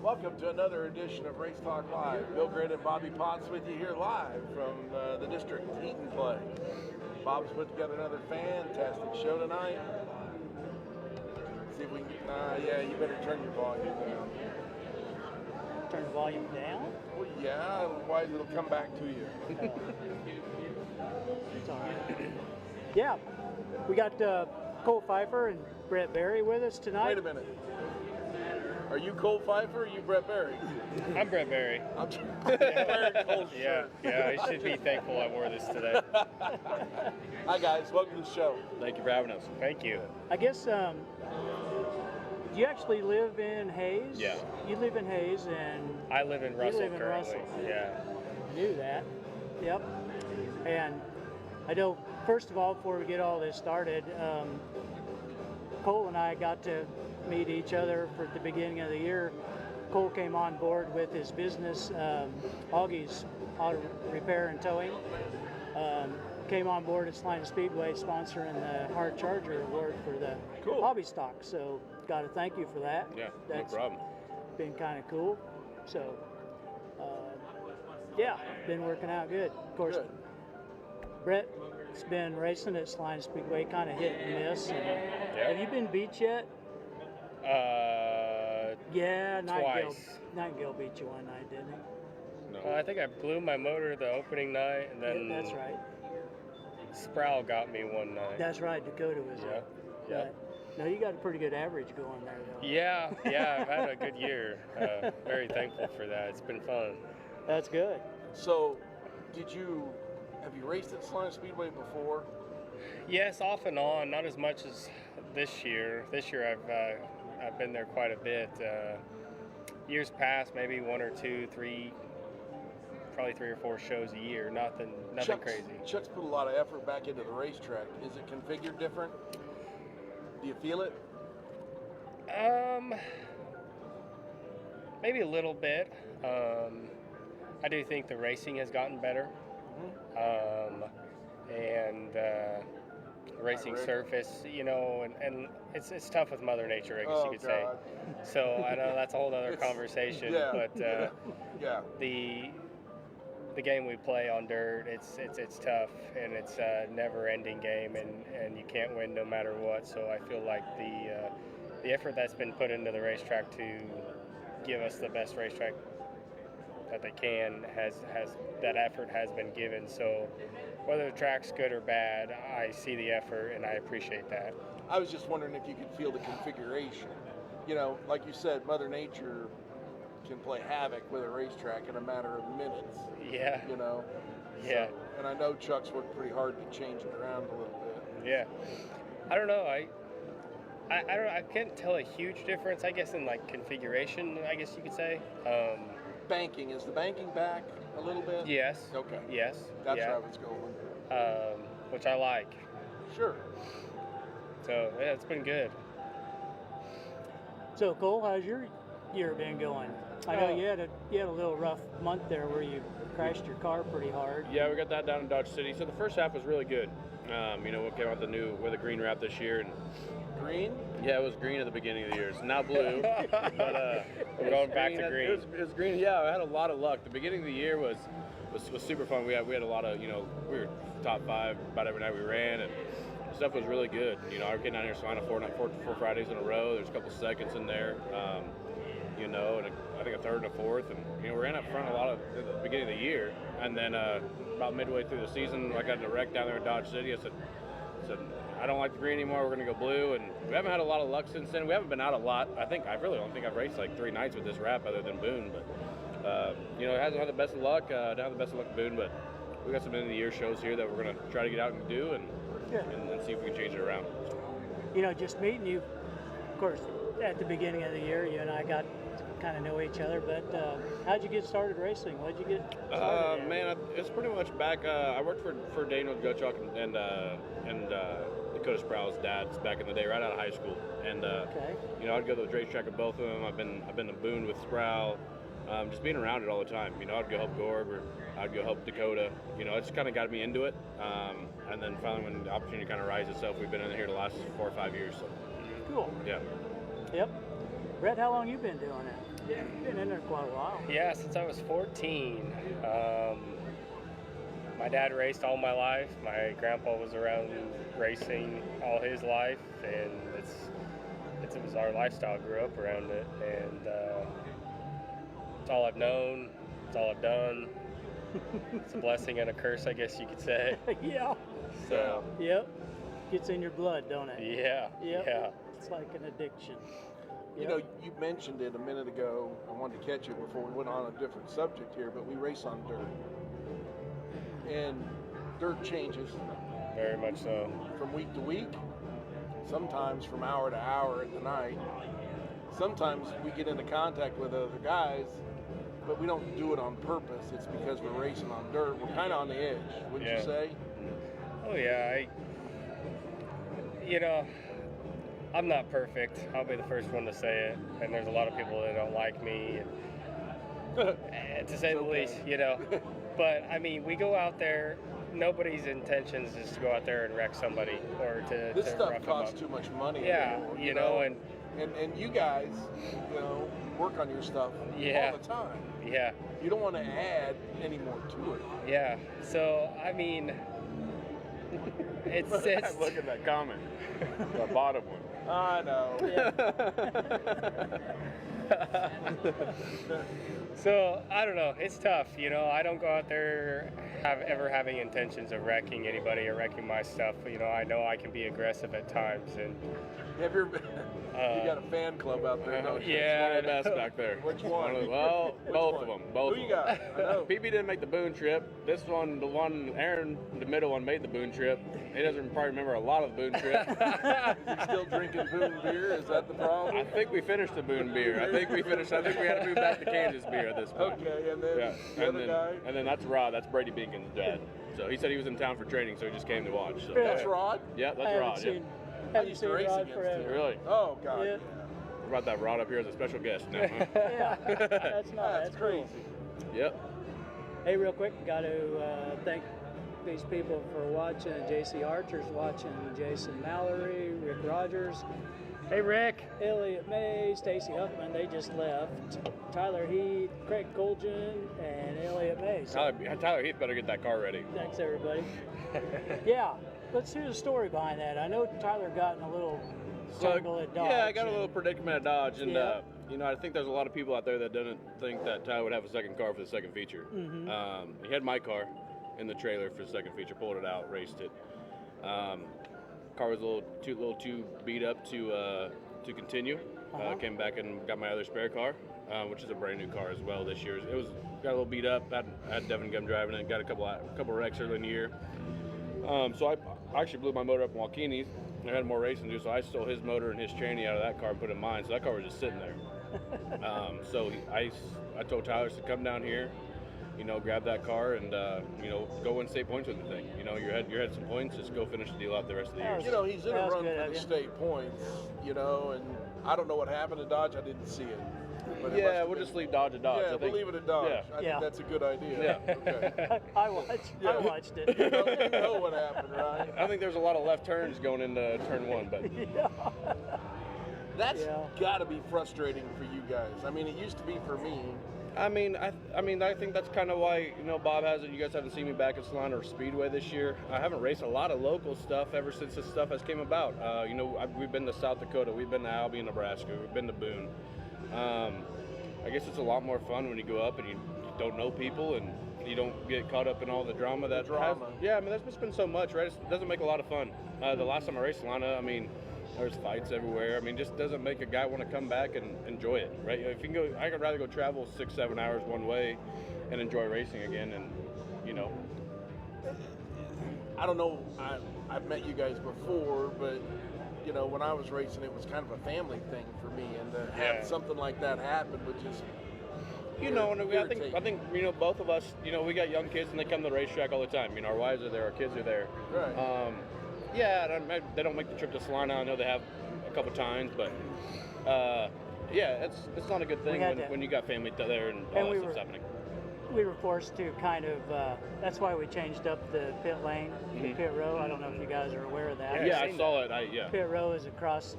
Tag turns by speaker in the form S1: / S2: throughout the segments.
S1: Welcome to another edition of Race Talk Live. Bill Grid and Bobby Potts with you here live from the district Heat and Play. Bob's put together another fantastic show tonight. See if we can get, yeah, you better turn your volume down.
S2: Turn the volume down?
S1: Well, yeah, otherwise it'll come back to you.
S2: It's all right. Yeah, we got Cole Pfeier and Brett Berry with us tonight.
S1: Wait a minute. Are you Cole Pfeier or are you Brett Berry?
S3: I'm Brett Berry.
S1: I'm wearing Cole's shirt.
S3: Yeah, I should be thankful I wore this today.
S1: Hi guys, welcome to the show.
S3: Thank you for having us. Thank you.
S2: I guess, do you actually live in Hayes?
S3: Yeah.
S2: You live in Hayes and...
S3: I live in Russell
S2: You live in
S3: currently.
S2: Russell.
S3: Yeah.
S2: Knew that. Yep. And I know, first of all, before we get all this started, Cole and I got to meet each other for the beginning of the year. Cole came on board with his business, Augie's Auto Repair and Towing. Came on board at Salina Speedway sponsoring the Hard Charger Award for the hobby stock. So got to thank you for that.
S3: Yeah,
S2: That's
S3: no problem.
S2: been kind of cool. So yeah, been working out good. Of course, Brett's been racing at Salina Speedway, kind of hit and miss. And have you been beat yet? Yeah,
S3: twice.
S2: Nightingale beat you one night, didn't he?
S3: No. I think I blew my motor the opening night, and then
S2: That's right.
S3: Sproul got me one night.
S2: That's right. Dakota was there.
S3: Yeah.
S2: No, you got a pretty good average going there, though.
S3: Yeah, I've had a good year. Very thankful for that. It's been fun.
S2: That's good.
S1: So, have you raced at Salina Speedway before?
S3: Yes, off and on. Not as much as this year. This year I've been there quite a bit. Years past, maybe one or two, three, probably 3 or 4 shows a year. Nothing crazy.
S1: Chuck's put a lot of effort back into the racetrack. Is it configured different? Do you feel it?
S3: Maybe a little bit. I do think the racing has gotten better. And the racing surface, and it's tough with Mother Nature, I guess you could say. So I know that's a whole other conversation, but the game we play on dirt, it's tough, and it's a never-ending game, and you can't win no matter what. So I feel like the effort that's been put into the racetrack to give us the best racetrack that they can that effort has been given. So whether the track's good or bad, I see the effort and I appreciate that.
S1: I was just wondering if you could feel the configuration. Like you said, Mother Nature can play havoc with a racetrack in a matter of minutes.
S3: Yeah.
S1: Yeah. So, and I know Chuck's worked pretty hard to change it around a little bit.
S3: Yeah. I don't know. I don't. I can't tell a huge difference, I guess, in like configuration, I guess you could say.
S1: Banking, is the banking back a little bit?
S3: Yes.
S1: Okay.
S3: Yes.
S1: That's where I was going.
S3: Which I like.
S1: Sure.
S3: So yeah, it's been good.
S2: So Cole, how's your year been going? I know you had a little rough month there where you crashed your car pretty hard.
S4: Yeah, we got that down in Dodge City. So the first half was really good. We came out with a green wrap this year, and
S1: green?
S4: Yeah, it was green at the beginning of the year. It's now blue, but
S3: we're going back to green.
S4: It was green. Yeah, I had a lot of luck. The beginning of the year was super fun. We had a lot of we were top 5 about every night we ran, and stuff was really good. I was getting down here Salina 4 Fridays in a row. There's a couple seconds in there. And I think a third and a fourth, and we ran up front a lot at the beginning of the year, and then about midway through the season, I got in a wreck down there in Dodge City. I said, I don't like the green anymore. We're going to go blue, and we haven't had a lot of luck since then. We haven't been out a lot. I really don't think I've raced like 3 nights with this wrap other than Boone, but it hasn't had the best of luck. Don't have the best of luck with Boone, but we got some end of the year shows here that we're going to try to get out and do, and see if we can change it around.
S2: Just meeting you, of course, at the beginning of the year, you and I got to kind of know each other, but how'd you get started racing? What'd you get started
S4: Man, it's pretty much back. I worked for Daniel Gottschalk and Dakota Sproul's dads back in the day, right out of high school. And I'd go to the racetrack with both of them. I've been to Boone with Sproul, just being around it all the time. I'd go help Gorb, or I'd go help Dakota. It just kind of got me into it. And then finally, when the opportunity kind of rises itself, we've been in here the last 4 or 5 years. So
S2: cool.
S4: Yeah.
S2: Yep. Bret, how long you been doing it? You've been in there quite a while.
S3: Yeah, since I was 14. My dad raced all my life. My grandpa was around racing all his life, and it was our lifestyle. Grew up around it, and it's all I've known. It's all I've done. It's a blessing and a curse, I guess you could say.
S2: Yeah.
S3: So.
S2: Yep. Gets in your blood, don't it?
S3: Yeah.
S2: Yep.
S3: Yeah.
S2: It's like an addiction.
S1: You know, you mentioned it a minute ago. I wanted to catch you before we went on a different subject here, but we race on dirt. And dirt changes.
S3: Very much so.
S1: From week to week, sometimes from hour to hour at the night. Sometimes we get into contact with other guys, but we don't do it on purpose. It's because we're racing on dirt. We're kind of on the edge, wouldn't you say?
S3: Oh, yeah. I'm not perfect. I'll be the first one to say it. And there's a lot of people that don't like me, and to say the least, But, I mean, we go out there. Nobody's intentions is to go out there and wreck somebody or to
S1: This stuff
S3: rough them
S1: costs
S3: up.
S1: too much money.
S3: Yeah,
S1: anymore, and you guys, work on your stuff all the time.
S3: Yeah.
S1: You don't want to add any more to it.
S3: Yeah. So, I mean, it's
S4: Look at that comment. The bottom one.
S1: I know.
S3: So, I don't know. It's tough, I don't go out there ever having intentions of wrecking anybody or wrecking my stuff. I know I can be aggressive at times. And
S1: Have you got a fan club out there, don't you?
S3: Yeah.
S4: One of the best back there.
S1: Which one?
S4: Well, both of them. Both
S1: Who
S4: of
S1: you
S4: them.
S1: got? I know.
S4: PB didn't make the Boone trip. This one, the one, Aaron, the middle one, made the Boone trip. He doesn't probably remember a lot of the Boone trip.
S1: Is he still drinking Boone beer? Is that the problem?
S4: I think we finished the Boone beer. I think we had to move back to Kansas beer at this point.
S1: Okay, and then the other guy?
S4: And then that's Rod. That's Brady Binkin's dad. So he said he was in town for training, so he just came to watch. So.
S1: That's Rod?
S4: Yeah, that's Rod. Yeah.
S1: I used to race
S2: Rod
S1: against
S2: forever.
S1: him.
S4: Really?
S1: Oh, God.
S2: Yeah.
S4: We brought that Rod up here as a special guest now, huh?
S2: Yeah, that's nice.
S1: That's crazy.
S4: Yep.
S2: Hey, real quick, got to thank these people for watching. JC Archer's watching, Jason Mallory, Rick Rogers.
S3: Hey, Rick.
S2: Elliot May, Stacy Huffman, they just left. Tyler Heath, Craig Colgan, and Elliot May. So
S4: Tyler Heath better get that car ready.
S2: thanks, everybody. Yeah, let's hear the story behind that. I know Tyler got in a little tangle at Dodge.
S4: Yeah, I got a little predicament at Dodge, and
S2: Yeah.
S4: I think there's a lot of people out there that didn't think that Tyler would have a second car for the second feature.
S2: Mm-hmm.
S4: He had my car in the trailer for the second feature, pulled it out, raced it. Car was a little too beat up to continue. Came back and got my other spare car, which is a brand new car as well this year. It got a little beat up. I had Devin Gum driving it. Got a couple wrecks early in the year. So I actually blew my motor up in Waukeene's. I had more racing to do, so I stole his motor and his tranny out of that car and put it in mine. So that car was just sitting there. So I told Tyler to come down here, grab that car and go win state points with the thing. You had some points, just go finish the deal out the rest of the year.
S1: He's in a run for the state points, and I don't know what happened to Dodge. I didn't see it. But
S4: Yeah, we'll just leave Dodge at Dodge.
S1: Yeah,
S4: I think.
S1: we'll leave it at Dodge.
S4: Yeah.
S1: I think that's a good idea.
S4: Yeah.
S1: Okay.
S2: I watched it.
S1: You know what happened, right?
S4: I think there's a lot of left turns going into turn one, but
S2: Yeah.
S1: That's got to be frustrating for you guys. I mean, it used to be for me.
S4: I think that's kind of why Bob hasn't. You guys haven't seen me back at Salina or Speedway this year. I haven't raced a lot of local stuff ever since this stuff has came about. We've been to South Dakota, we've been to Albion, Nebraska, we've been to Boone. I guess it's a lot more fun when you go up and you don't know people and you don't get caught up in all the drama that has. Yeah, there's just been so much, right? It doesn't make a lot of fun. The last time I raced Salina, there's fights everywhere. Just doesn't make a guy want to come back and enjoy it, right? If you can go, I'd rather go travel 6-7 hours one way and enjoy racing again. And
S1: I don't know. I've met you guys before, but when I was racing, it was kind of a family thing for me, and to have something like that happen would just.
S4: And I think both of us, we got young kids and they come to the racetrack all the time. Our wives are there, our kids are there.
S1: Right.
S4: They don't make the trip to Salina. I know they have a couple times, but it's not a good thing when you got family there and all that stuff's happening.
S2: We were forced to kind of, that's why we changed up the pit lane, the pit row. I don't know if you guys are aware of that.
S4: Yeah, I saw it.
S2: Pit row is across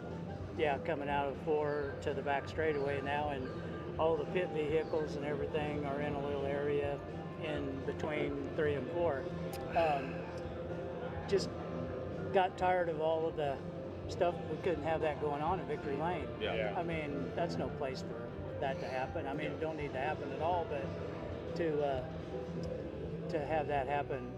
S2: yeah, coming out of 4 to the back straightaway now, and all the pit vehicles and everything are in a little area in between 3 and 4. Just got tired of all of the stuff. We couldn't have that going on in Victory Lane.
S4: Yeah.
S2: I mean, that's no place for that to happen. I mean, it don't need to happen at all, but to have that happen,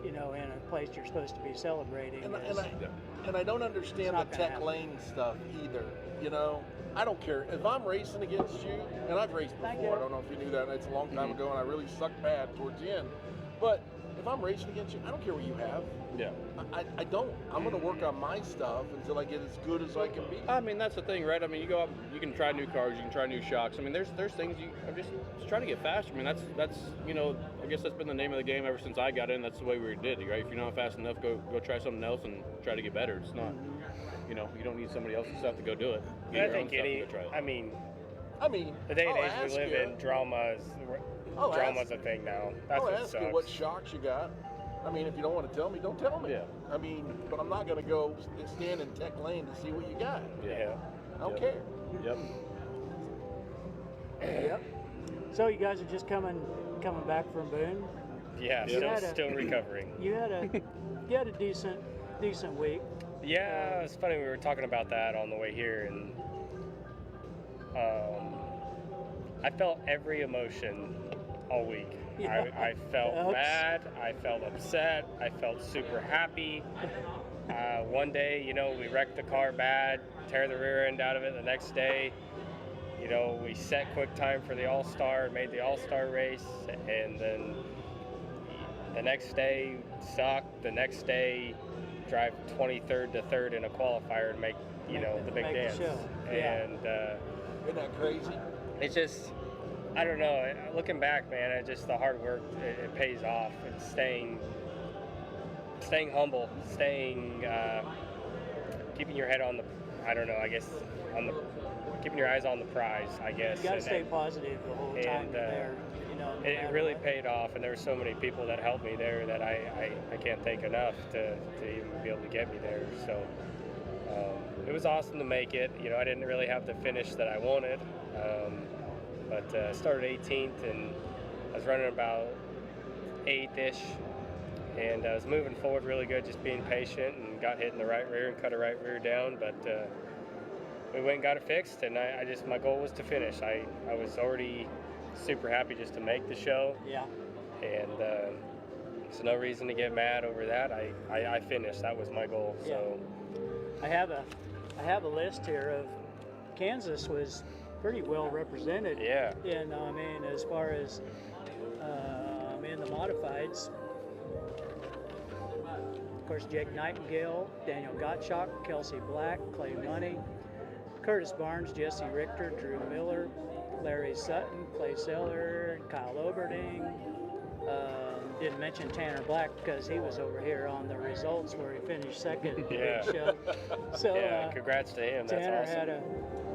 S2: you know, in a place you're supposed to be celebrating.
S1: And I don't understand the
S2: It's not gonna
S1: tech
S2: happen.
S1: lane stuff either. You know, I don't care if I'm racing against you, and I've raced
S2: Thank
S1: before.
S2: you.
S1: I don't know if you knew that. It's a long time ago, and I really sucked bad towards the end. But if I'm racing against you, I don't care what you have.
S4: Yeah.
S1: I don't. I'm going to work on my stuff until I get as good as I can be.
S4: I mean, that's the thing, right? I mean, you go up, you can try new cars, you can try new shocks. I mean, there's things I'm just trying to get faster. I mean, that's you know, I guess that's been the name of the game ever since I got in. That's the way we did it, right? If you're not fast enough, go try something else and try to get better. It's not, you know, you don't need somebody else's stuff to go do it. You
S3: I
S4: get your own
S3: think
S4: stuff to go try it.
S3: I mean, the day and
S1: I'll
S3: age we
S1: ask
S3: live
S1: you.
S3: in, drama's a thing now. That's
S1: I'll
S3: what
S1: ask
S3: sucks.
S1: you what shocks you got. I mean, if you don't want to tell me, don't tell me.
S4: Yeah.
S1: I mean, but I'm not going to go stand in tech lane to see what you got.
S3: Yeah.
S1: I don't
S4: Yep.
S1: care.
S4: Yep.
S2: Yep. So you guys are just coming back from Boone.
S3: Yeah,
S2: Yeah.
S3: still recovering.
S2: You had a decent week.
S3: Yeah, it's funny. We were talking about that on the way here, and I felt every emotion all week.
S2: Yeah.
S3: I felt
S2: Oops.
S3: mad. I felt upset. I felt super happy. One day, you know, we wrecked the car bad, tear the rear end out of it. The next day, you know, we set quick time for the All-Star, made the All-Star race, and then the next day sucked. The next day, drive 23rd to 3rd in a qualifier and make, you know, the big
S2: Make the
S3: dance.
S2: show. Yeah.
S3: And
S1: Isn't that crazy?
S3: it's just, I don't know. Looking back, man, it just the hard work it pays off. And staying humble, keeping your head on the, I don't know. I guess keeping your eyes on the prize. I guess.
S2: You got to
S3: And
S2: stay
S3: then-
S2: positive the whole time
S3: and,
S2: you're there. You know, no
S3: it
S2: matter
S3: really
S2: what.
S3: paid off, and there were so many people that helped me there that I can't thank enough to even be able to get me there. So it was awesome to make it. You know, I didn't really have the finish that I wanted, but started 18th, and I was running about 8th-ish, and I was moving forward really good, just being patient, and got hit in the right rear and cut a right rear down, but we went and got it fixed, and my goal was to finish. I was already super happy just to make the show,
S2: Yeah.
S3: and there's no reason to get mad over that. I finished. That was my goal. So
S2: I have a list here of Kansas was pretty well represented.
S3: yeah,
S2: And I mean, as far as in the modifieds, of course, Jake Nightingale, Daniel Gottschalk, Kelsey Black, Clay Money, Curtis Barnes, Jesse Richter, Drew Miller, Larry Sutton, Clay Seller, Kyle Oberding. Didn't mention Tanner Black because he was over here on the results where he finished second in the
S3: Yeah.
S2: big show. So
S3: yeah. Congrats to him. That's awesome.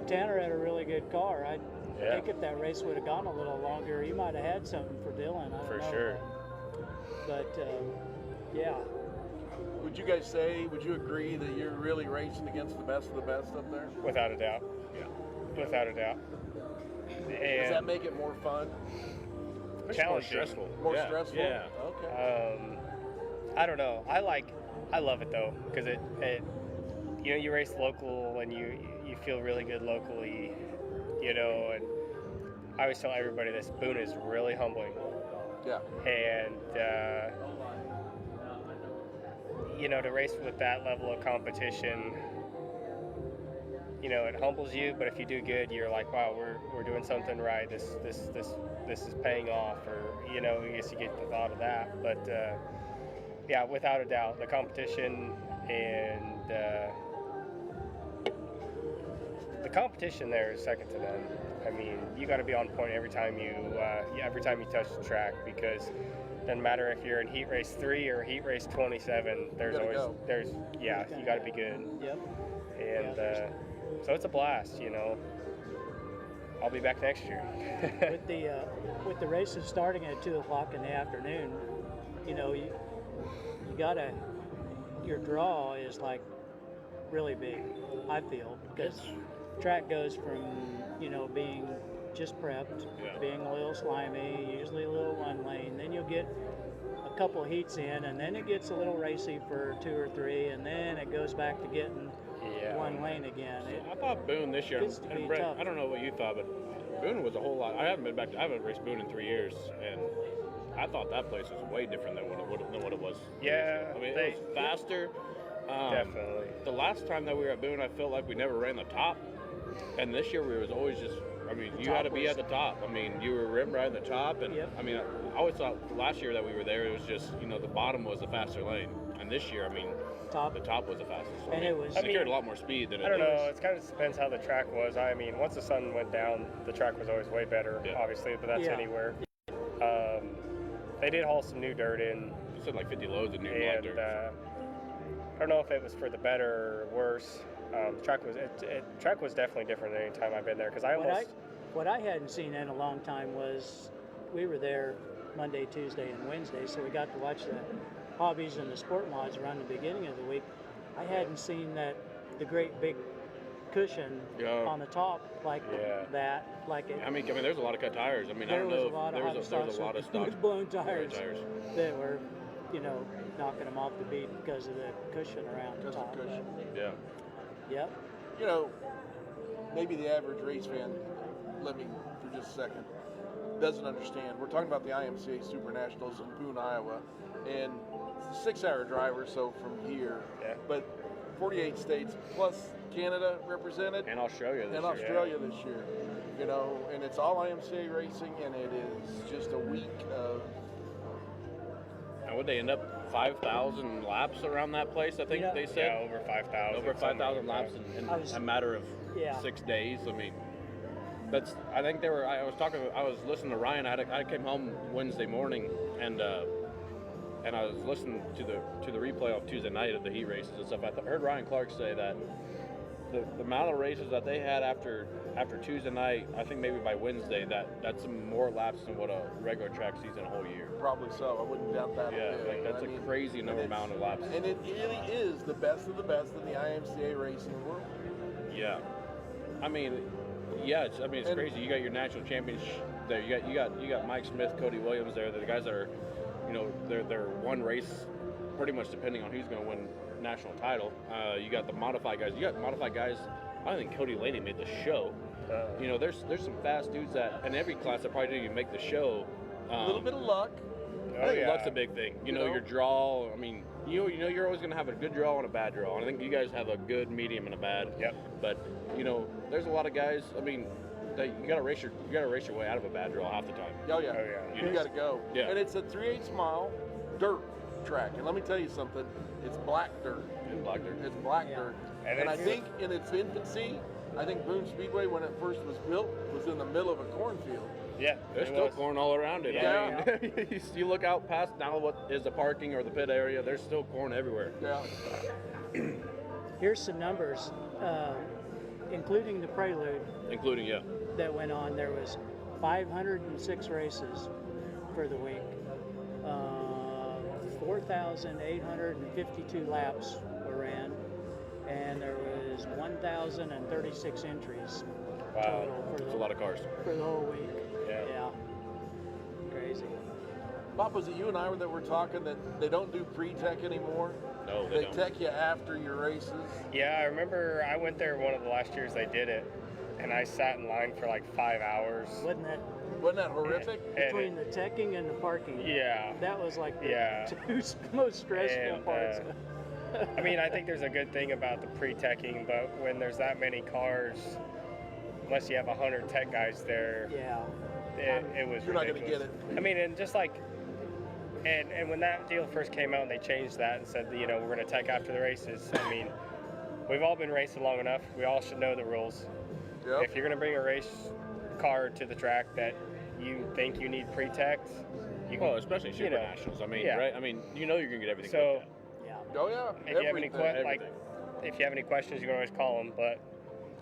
S2: Tanner had a really good car. I
S3: Yeah.
S2: think if that race would have gone a little longer, he might have had something for Dylan. I don't
S3: For
S2: know.
S3: sure.
S2: But yeah,
S1: Would you guys say? Would you agree that you're really racing against the best of the best up there?
S3: Without a doubt.
S1: Yeah.
S3: Without a doubt.
S1: Does that
S3: And
S1: make it more fun?
S4: It's more
S3: challenging.
S4: stressful.
S1: More
S4: Yeah.
S1: stressful?
S4: Yeah.
S1: Okay.
S3: I don't know. I love it though, because it you know, you race local and you feel really good locally, you know, and I always tell everybody this: Boone is really humbling,
S1: Yeah.
S3: and you know, to race with that level of competition, you know, it humbles you. But if you do good, you're like, wow, we're doing something right. This is paying off, or you know, I guess you get the thought of that. But yeah, without a doubt, the competition and the competition there is second to none. I mean, you got to be on point every time you touch the track, because it doesn't matter if you're in heat race 3 or heat race 27. There's
S1: gotta
S3: always
S1: go.
S3: you got to be good,
S2: yep.
S3: and so it's a blast. You know, I'll be back next year.
S2: With the races starting at 2:00 in the afternoon, you know, you gotta, your draw is like really big, I feel, because track goes from, being just prepped, being a little slimy, usually a little one lane, then you'll get a couple heats in, and then it gets a little racy for 2 or 3, and then it goes back to getting one lane again.
S4: I thought Boone this year, and Brett, I don't know what you thought, but Boone was a whole lot. I haven't raced Boone in 3 years, and I thought that place was way different than what it was.
S3: Yeah,
S4: I mean, it was faster.
S3: Definitely.
S4: The last time that we were at Boone, I felt like we never ran the top, and this year we was always just. I mean, you had to be at the top. I mean, you were rim right at the top, and I mean, I always thought last year that we were there, it was just the bottom was the faster lane, and this year, I mean, the top was the fastest. So,
S2: and it
S4: carried a lot more speed than
S3: I don't know. It kind of depends how the track was. I mean, once the sun went down, the track was always way better, obviously, but that's anywhere. They did haul some new dirt in.
S4: You said like 50 loads of new dirt.
S3: I don't know if it was for the better or worse. The track was definitely different than any time I've been there, because
S2: what I hadn't seen in a long time was we were there Monday, Tuesday, and Wednesday, so we got to watch the hobbies and the sport mods around the beginning of the week. I hadn't seen the great big cushion on the top like that.
S4: I mean, there's a lot of cut tires. I mean, I don't know. There was a lot of stock
S2: blown tires that were, knocking them off the beat because of the cushion around the top.
S4: Yeah.
S2: Yep.
S1: Maybe the average race fan, let me for just a second, doesn't understand. We're talking about the IMCA Super Nationals in Boone, Iowa, and it's a 6-hour drive or so from here.
S3: Yeah.
S1: But 48 states plus Canada represented,
S4: and Australia this
S1: year. And it's all IMCA racing, and it is just a week of.
S4: And would they end up 5,000 laps around that place? I think they said.
S3: Yeah, over 5,000.
S4: Over 5,000 laps in a matter of 6 days. I mean, I think they were. I was listening to Ryan. I came home Wednesday morning, and I was listening to the replay of Tuesday night of the heat races and stuff. I heard Ryan Clark say that the amount of races that they had after Tuesday night, I think maybe by Wednesday, that's more laps than what a regular track sees in a whole year.
S1: Probably so. I wouldn't doubt that.
S4: Yeah, that's a crazy amount of laps.
S1: And it really is the best of the best in the IMCA racing world.
S4: Yeah, I mean, it's crazy. You got your national champions there. You got Mike Smith, Cody Williams there. They're the guys that are, they're one race, pretty much depending on who's going to win national title. You got the modified guys. You got modified guys. I think Cody Laney made the show. There's some fast dudes that in every class that probably didn't even make the show.
S1: A little bit of luck.
S4: I think luck's a big thing. Your draw. I mean, you're always going to have a good draw and a bad draw. And I think you guys have a good, medium, and a bad.
S3: Yep.
S4: But there's a lot of guys. I mean, that you got to race your way out of a bad draw half the time.
S1: Oh yeah. You got to go.
S4: Yeah.
S1: And it's a 3/8 mile dirt track. And let me tell you something. It's black dirt. It's black dirt. And I think in its infancy, I think Boone Speedway, when it first was built, was in the middle of a cornfield.
S3: Yeah,
S4: there's still corn all around it.
S1: Yeah.
S4: I mean, you look out past now what is the parking or the pit area, there's still corn everywhere.
S1: Yeah.
S2: Here's some numbers, including the prelude. That went on. There was 506 races for the week. 4,852 laps were ran, and there was 1,036 entries total for
S4: That's a lot of cars
S2: for the whole week. Yeah. Crazy.
S1: Bob, was it you and I that were talking that they don't do pre-tech anymore?
S4: No,
S1: they
S4: don't.
S1: tech you after your races.
S3: Yeah, I remember I went there one of the last years they did it, and I sat in line for like 5 hours.
S1: Wasn't that horrific?
S2: Between the teching and the parking.
S3: Yeah.
S2: That was like the two most stressful parts.
S3: I mean, I think there's a good thing about the pre-teching, but when there's that many cars, unless you have 100 tech guys there, it was
S1: You're
S3: ridiculous.
S1: not going to get it.
S3: I mean, and just like, and when that deal first came out and they changed that and said, we're going to tech after the races, I mean, we've all been racing long enough. We all should know the rules.
S1: Yep.
S3: If you're going to bring a race car to the track that you think you need pre-teched,
S4: especially Super Nationals. I mean, right? I mean, you're going to get everything.
S3: So,
S1: oh yeah.
S3: If you have any if you have any questions, you can always call them. But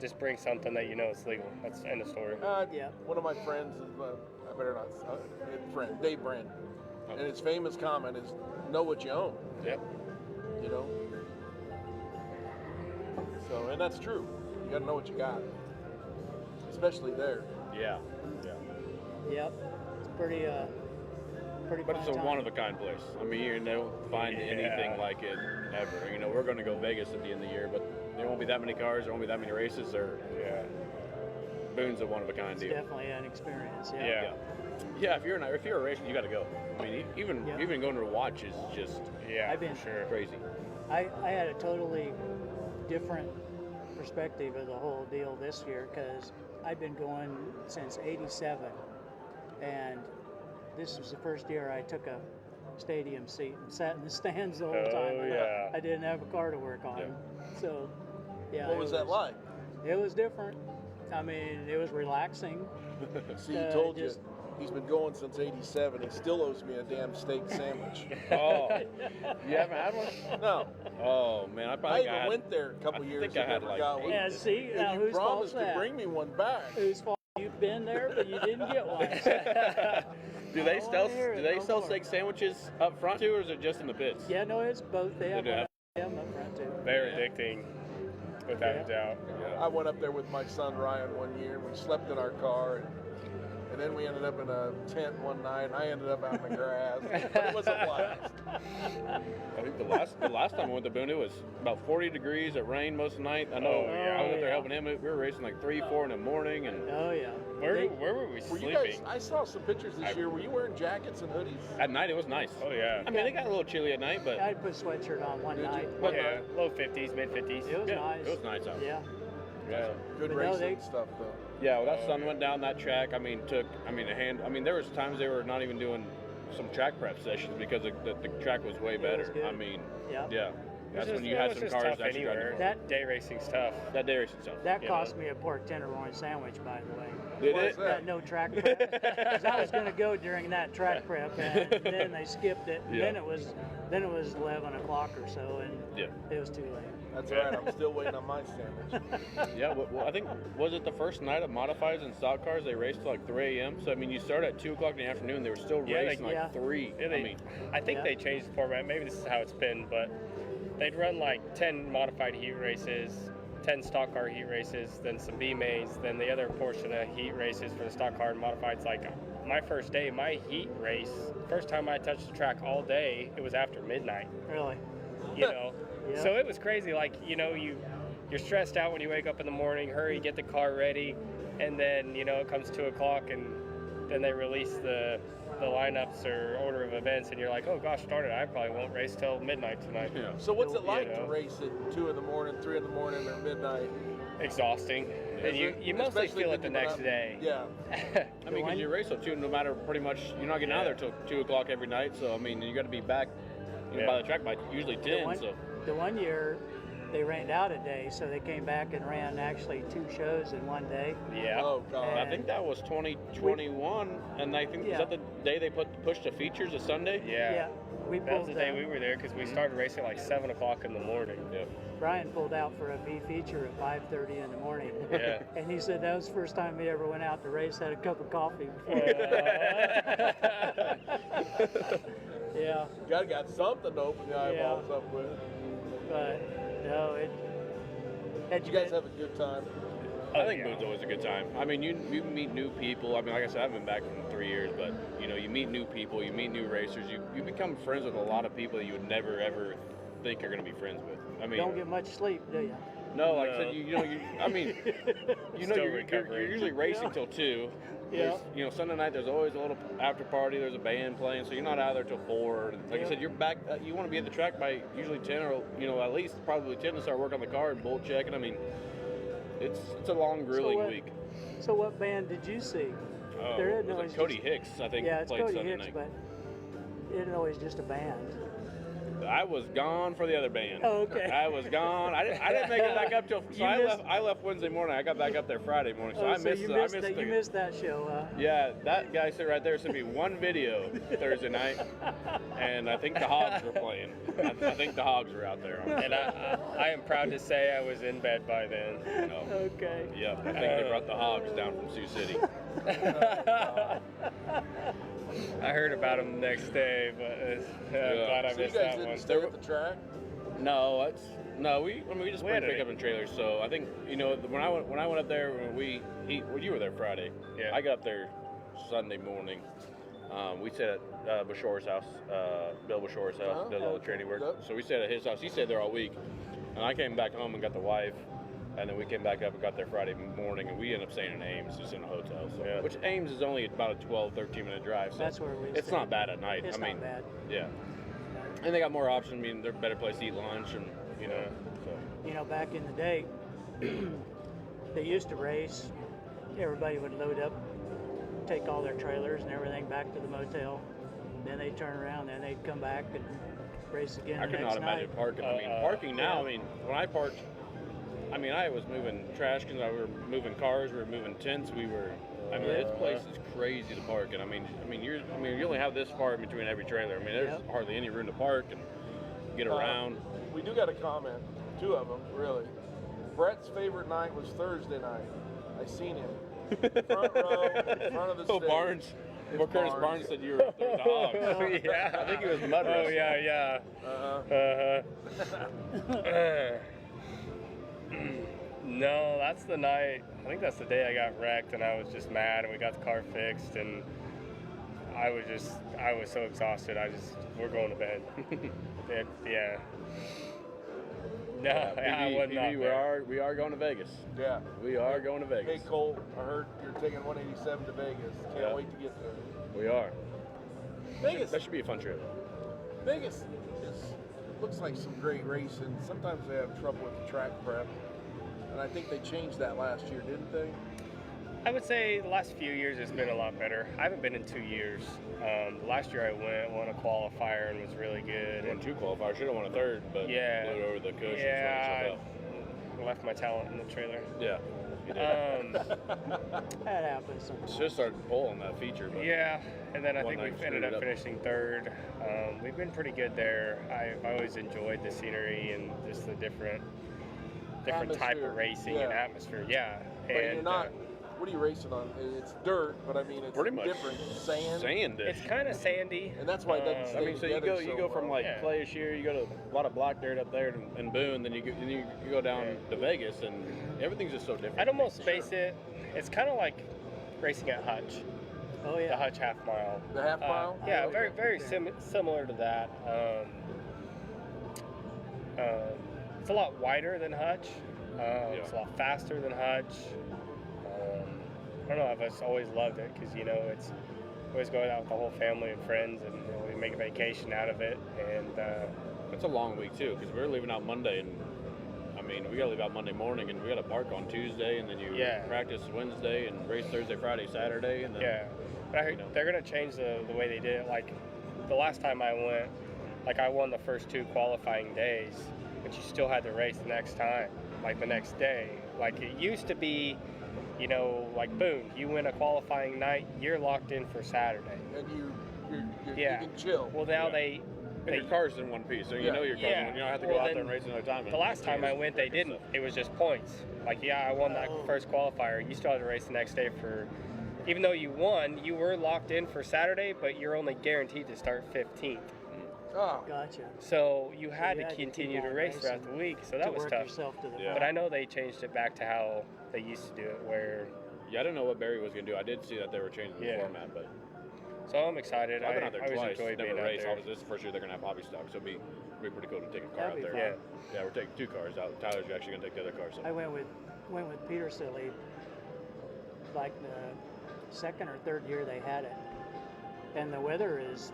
S3: just bring something that you know is legal. That's the end of story.
S1: One of my friends is, I better not, friend, Dave Brand. And his famous comment is, know what you own.
S3: Yep.
S1: So, and that's true. You got to know what you got, especially there.
S4: Yeah.
S2: Yep. It's pretty
S4: But it's a
S2: fun time.
S4: one-of-a-kind place. I mean, you don't find anything like it ever. You know, we're going to go Vegas at the end of the year, but there won't be that many cars, there won't be that many races. Boone's a one-of-a-kind
S2: It's
S4: deal.
S2: definitely an experience.
S4: Yeah, if you're a racer, you got to go. I mean, even going to watch is just
S2: I've been
S4: crazy.
S2: I had a totally different perspective of the whole deal this year because I've been going since '87, and this was the first year I took a stadium seat and sat in the stands the whole time. I didn't have a car to work on. So,
S1: What was that like?
S2: It was different. I mean, it was relaxing.
S1: See, he told you he's been going since '87. He still owes me a damn steak sandwich.
S4: Oh, you haven't had one?
S1: No.
S4: Oh man,
S1: I even went there a couple years
S4: I
S1: and
S4: had
S1: never
S4: like
S1: got one.
S2: Yeah, see, now
S1: And you
S2: whose fault's
S1: promised to
S2: that?
S1: bring me one back.
S2: Whose fault? You've been there, but you didn't get one.
S4: Do they
S2: I wanna hear it,
S4: sell
S2: no more.
S4: steak sandwiches up front too, or is it just in the pits?
S2: Yeah, no, it's both. They have
S4: do
S2: one up front too.
S3: They're addicting, without a doubt.
S1: I went up there with my son Ryan one year, and we slept in our car, and then we ended up in a tent one night, and I ended up out in the grass. But it was a blast.
S4: I think the last time I went to Boone, it was about 40 degrees. It rained most of the night. I know. I was up there helping him. We were racing like 3, 4 in the morning, and
S2: Oh yeah.
S3: Where were we
S1: Were
S3: sleeping?
S1: you guys? I saw some pictures this year. Were you wearing jackets and hoodies?
S4: at night it was nice.
S3: Oh yeah.
S4: I mean, it got a little chilly at night, but
S2: I'd put a sweatshirt on one
S1: Did you?
S2: night.
S1: What
S3: Yeah, low 50s, mid 50s.
S2: It was
S4: yeah,
S2: nice.
S4: it was nice out.
S2: Yeah.
S3: Yeah.
S1: Good
S2: But no,
S1: racing
S2: they-
S1: stuff though.
S4: Yeah, well, that sun went down that track. I mean, there was times they were not even doing some track prep sessions because the track was way better.
S2: was good.
S4: I mean,
S2: Yeah.
S4: yeah, that's
S3: It's
S4: when you
S3: just-
S4: had
S3: it's
S4: some
S3: just
S4: cars
S3: tough
S4: actually driving.
S3: anywhere.
S2: That-
S3: Day racing's tough.
S4: That day racing stuff.
S2: That
S3: You
S2: cost
S3: know.
S2: me a pork tenderloin sandwich, by the way.
S4: Did
S1: Why
S4: it?
S1: is that?
S2: No track prep. Because I was going to go during that track prep, and then they skipped it. And
S4: Yeah.
S2: then it was 11 o'clock or so, and
S4: Yeah.
S2: it was too late.
S1: That's all right. I'm still waiting on my sandwich.
S4: Yeah, well, I think, was it the first night of modifieds and stock cars? They raced till like 3 a.m. So, I mean, you start at 2 o'clock in the afternoon. They were still
S3: Yeah,
S4: racing
S2: yeah.
S4: like 3.
S3: Yeah, I think
S2: Yeah.
S3: they changed the format. Maybe this is how it's been, but they'd run like 10 modified heat races, 10 stock car heat races, then some B mains, then the other portion of heat races for the stock car and modifieds. Like my first day, my heat race, first time I touched the track all day, it was after midnight.
S2: Really.
S3: You know,
S2: Yeah.
S3: so it was crazy. Like, you know, you're stressed out when you wake up in the morning. Hurry, get the car ready, and then it comes 2 o'clock, and then they release the lineups or order of events, and you're like, oh gosh darn it, I probably won't race till midnight tonight.
S4: Yeah.
S1: So what's it like
S3: You know.
S1: to race at 2 in the morning, 3 in the morning, or midnight?
S3: Exhausting.
S1: Is
S3: And you
S1: it?
S3: mostly
S1: Especially
S3: feel it the
S1: picking
S3: next
S1: up-
S3: day.
S1: Yeah.
S4: I mean, because you race till 2, no matter pretty much, you're not getting out of there till 2 o'clock every night. So, I mean, you got to be back by the track by usually 10.
S2: The one year, they rained out a day, so they came back and ran actually 2 shows in one day.
S3: Yeah.
S1: Oh God.
S4: I think that was 2021, and I think is that the day they pushed the features to Sunday?
S3: Yeah.
S2: We
S3: That was
S2: pulled.
S3: the day we were there because we started racing at like 7 o'clock in the morning.
S4: Yeah.
S2: Brian pulled out for a B feature at 5:30 in the morning.
S3: Yeah.
S2: And he said that was the first time he ever went out to race, had a cup of coffee before. Yeah,
S1: You got something to open your eyeballs up with.
S2: but no,
S1: Did you guys have a good time?
S4: I think Boone's always a good time. I mean, you meet new people. I mean, like I said, I've been back in 3 years, but you meet new people, you meet new racers, you become friends with a lot of people that you would never ever think you're going to be friends with. I mean,
S2: don't get much sleep, do you?
S4: no, like I said, I mean,
S3: Still
S4: you're
S3: recovering.
S4: usually racing till 2.
S2: Yeah.
S4: There's, Sunday night there's always a little after party. There's a band playing, so you're not out there till 4. Like I said, you're back. You want to be at the track by usually 10 or at least probably 10 to start working on the car and bolt checking. I mean, it's a long grueling week.
S2: So what band did you see?
S4: Oh,
S2: There
S4: it
S2: isn't
S4: was
S2: always
S4: Cody
S2: just-
S4: Hicks, I think,
S2: Yeah, it's
S4: played
S2: Cody
S4: Sunday
S2: Hicks,
S4: night.
S2: but it isn't always just a band.
S4: I was gone for the other band.
S2: Oh, okay.
S4: I was gone. I didn't make it back up till. So I left Wednesday morning. I got back up there Friday morning. So I missed.
S2: You missed that show, huh?
S4: Yeah, that guy sitting right there sent me one video Thursday night, and I think the Hogs were playing. I think the Hogs were out there.
S3: And I am proud to say I was in bed by then.
S2: Okay.
S4: Yeah, I think they brought the Hogs down from Sioux City.
S3: I heard about him the next day, but glad I
S1: So you
S3: missed
S1: guys
S3: that
S1: didn't
S3: one.
S1: stay at the track?
S4: No, we just
S3: We
S4: bring
S3: had it.
S4: pickup and trailers. So I think when I went up there you were there Friday.
S3: Yeah.
S4: I got up there Sunday morning. We stayed at Bashore's house, Bill Bashore's house, does all the training work.
S1: Yep.
S4: So we stayed at his house. He stayed there all week, and I came back home and got the wife, and then we came back up and got there Friday morning, and we ended up staying in Ames, just in a hotel. So,
S3: Yeah.
S4: which Ames is only about a 12, 13-minute drive. So
S2: That's where we
S4: it's
S2: stayed.
S4: not bad at night.
S2: It's not bad.
S4: Yeah. And they got more options. I mean, they're a better place to eat lunch, and so.
S2: You know, back in the day, they used to race. Everybody would load up, take all their trailers and everything back to the motel. Then they'd turn around, then they'd come back and race again
S4: I
S2: the
S4: could
S2: next
S4: not
S2: night.
S4: imagine parking. I mean, parking now. I mean, when I parked, I mean, I was moving trash cans. We were moving cars. We were moving tents. We were. I mean, this place is crazy to park. And I mean, you only have this far in between every trailer. I mean, there's hardly any room to park and get around.
S1: We do got a comment. 2 of them, really. Brett's favorite night was Thursday night. I seen him. Front row, in front of the stage.
S4: Barnes.
S1: It's
S4: Well, Curtis
S1: Barnes.
S4: Barnes said you were the dog.
S3: Oh, yeah.
S4: I think it was mud
S3: Oh,
S4: wrestling.
S3: yeah. No, that's the night. I think that's the day I got wrecked, and I was just mad, and we got the car fixed, and I was so exhausted. We're going to bed. Yeah. No, I wasn't out there.
S4: We are going to Vegas.
S1: Yeah.
S4: We are going to Vegas.
S1: Hey, Cole, I heard you're taking 187 to Vegas. Can't wait to get there.
S4: We are.
S1: Vegas.
S4: That should be a fun trip.
S1: Vegas looks like some great racing. Sometimes they have trouble with the track prep. And I think they changed that last year, didn't they?
S3: I would say the last few years it's been a lot better. I haven't been in 2 years. Last year I won a qualifier and was really good.
S4: Won 2 qualifiers. Should have won a 3rd, but blew it over the cushion.
S3: Yeah, I left my talent in the trailer.
S4: Yeah. You did.
S2: That happens sometimes.
S4: Should have started pulling that feature. But
S3: Yeah, and then I
S4: One
S3: think
S4: night
S3: we ended
S4: screwed
S3: up
S4: it up.
S3: finishing 3rd. We've been pretty good there. I always enjoyed the scenery and just the different type
S1: Atmosphere,
S3: of racing and
S1: yeah.
S3: atmosphere. Yeah,
S1: But
S3: and
S1: you're not. What are you racing on? It's dirt, but I mean it's
S4: pretty much
S1: different. Sand.
S3: it's kind of sandy.
S1: And that's why it doesn't
S4: I mean, so you
S1: together
S4: go from
S1: well.
S4: like
S3: Yeah.
S4: clayish here, you go to a lot of black dirt up there in Boone, then you go down to Vegas, and everything's just so different.
S3: I'd almost base it. It's kind of like racing at Hutch,
S2: Oh
S3: the
S2: yeah.
S3: Hutch half mile.
S1: The half mile?
S3: Yeah,
S2: Oh,
S3: very
S2: yeah.
S3: very similar to that. It's a lot wider than Hutch. It's a lot faster than Hutch. I don't know. I've just always loved it because it's always going out with the whole family and friends, and we make a vacation out of it. And
S4: It's a long week too, because we're leaving out Monday, and I mean we gotta leave out Monday morning, and we gotta park on Tuesday, and then you practice Wednesday and race Thursday, Friday, Saturday, and then
S3: but I heard they're gonna change the way they did it. Like the last time I went, like I won the first 2 qualifying days, but you still had to race the next time, like the next day. Like it used to be, like boom, you win a qualifying night, you're locked in for Saturday.
S1: And you
S3: Yeah.
S1: can chill.
S3: Well, now
S4: and your car's in one piece, so you know your car's in one. You don't have to go
S3: Well,
S4: out there
S3: then
S4: and race another time.
S3: The last time I went, they didn't. It was just points. Like, I won that first qualifier. You still had to race the next day even though you won, you were locked in for Saturday, but you're only guaranteed to start 15th.
S1: Oh,
S2: Gotcha.
S3: So you had
S2: You
S3: to
S2: had to keep
S3: continue to
S2: on
S3: race
S2: racing
S3: throughout the week. So that
S2: to
S3: was
S2: work
S3: tough.
S2: yourself to the
S4: Yeah.
S3: But I know they changed it back to how they used to do it, where.
S4: Yeah, I didn't know what Barry was gonna do. I did see that they were changing the format, but
S3: So I'm excited.
S4: I've been out there
S3: I always
S4: twice.
S3: enjoy
S4: Never
S3: being out
S4: raced.
S3: there.
S4: This is the first year they're gonna have hobby stock, so it'd be pretty cool to take a car
S2: That'd
S4: out
S2: be
S4: there.
S2: fun.
S3: Yeah.
S4: Yeah, we're taking 2 cars out. Tyler's actually gonna take the other car. So
S2: I went with Peter Silly, like the 2nd or 3rd year they had it, and the weather's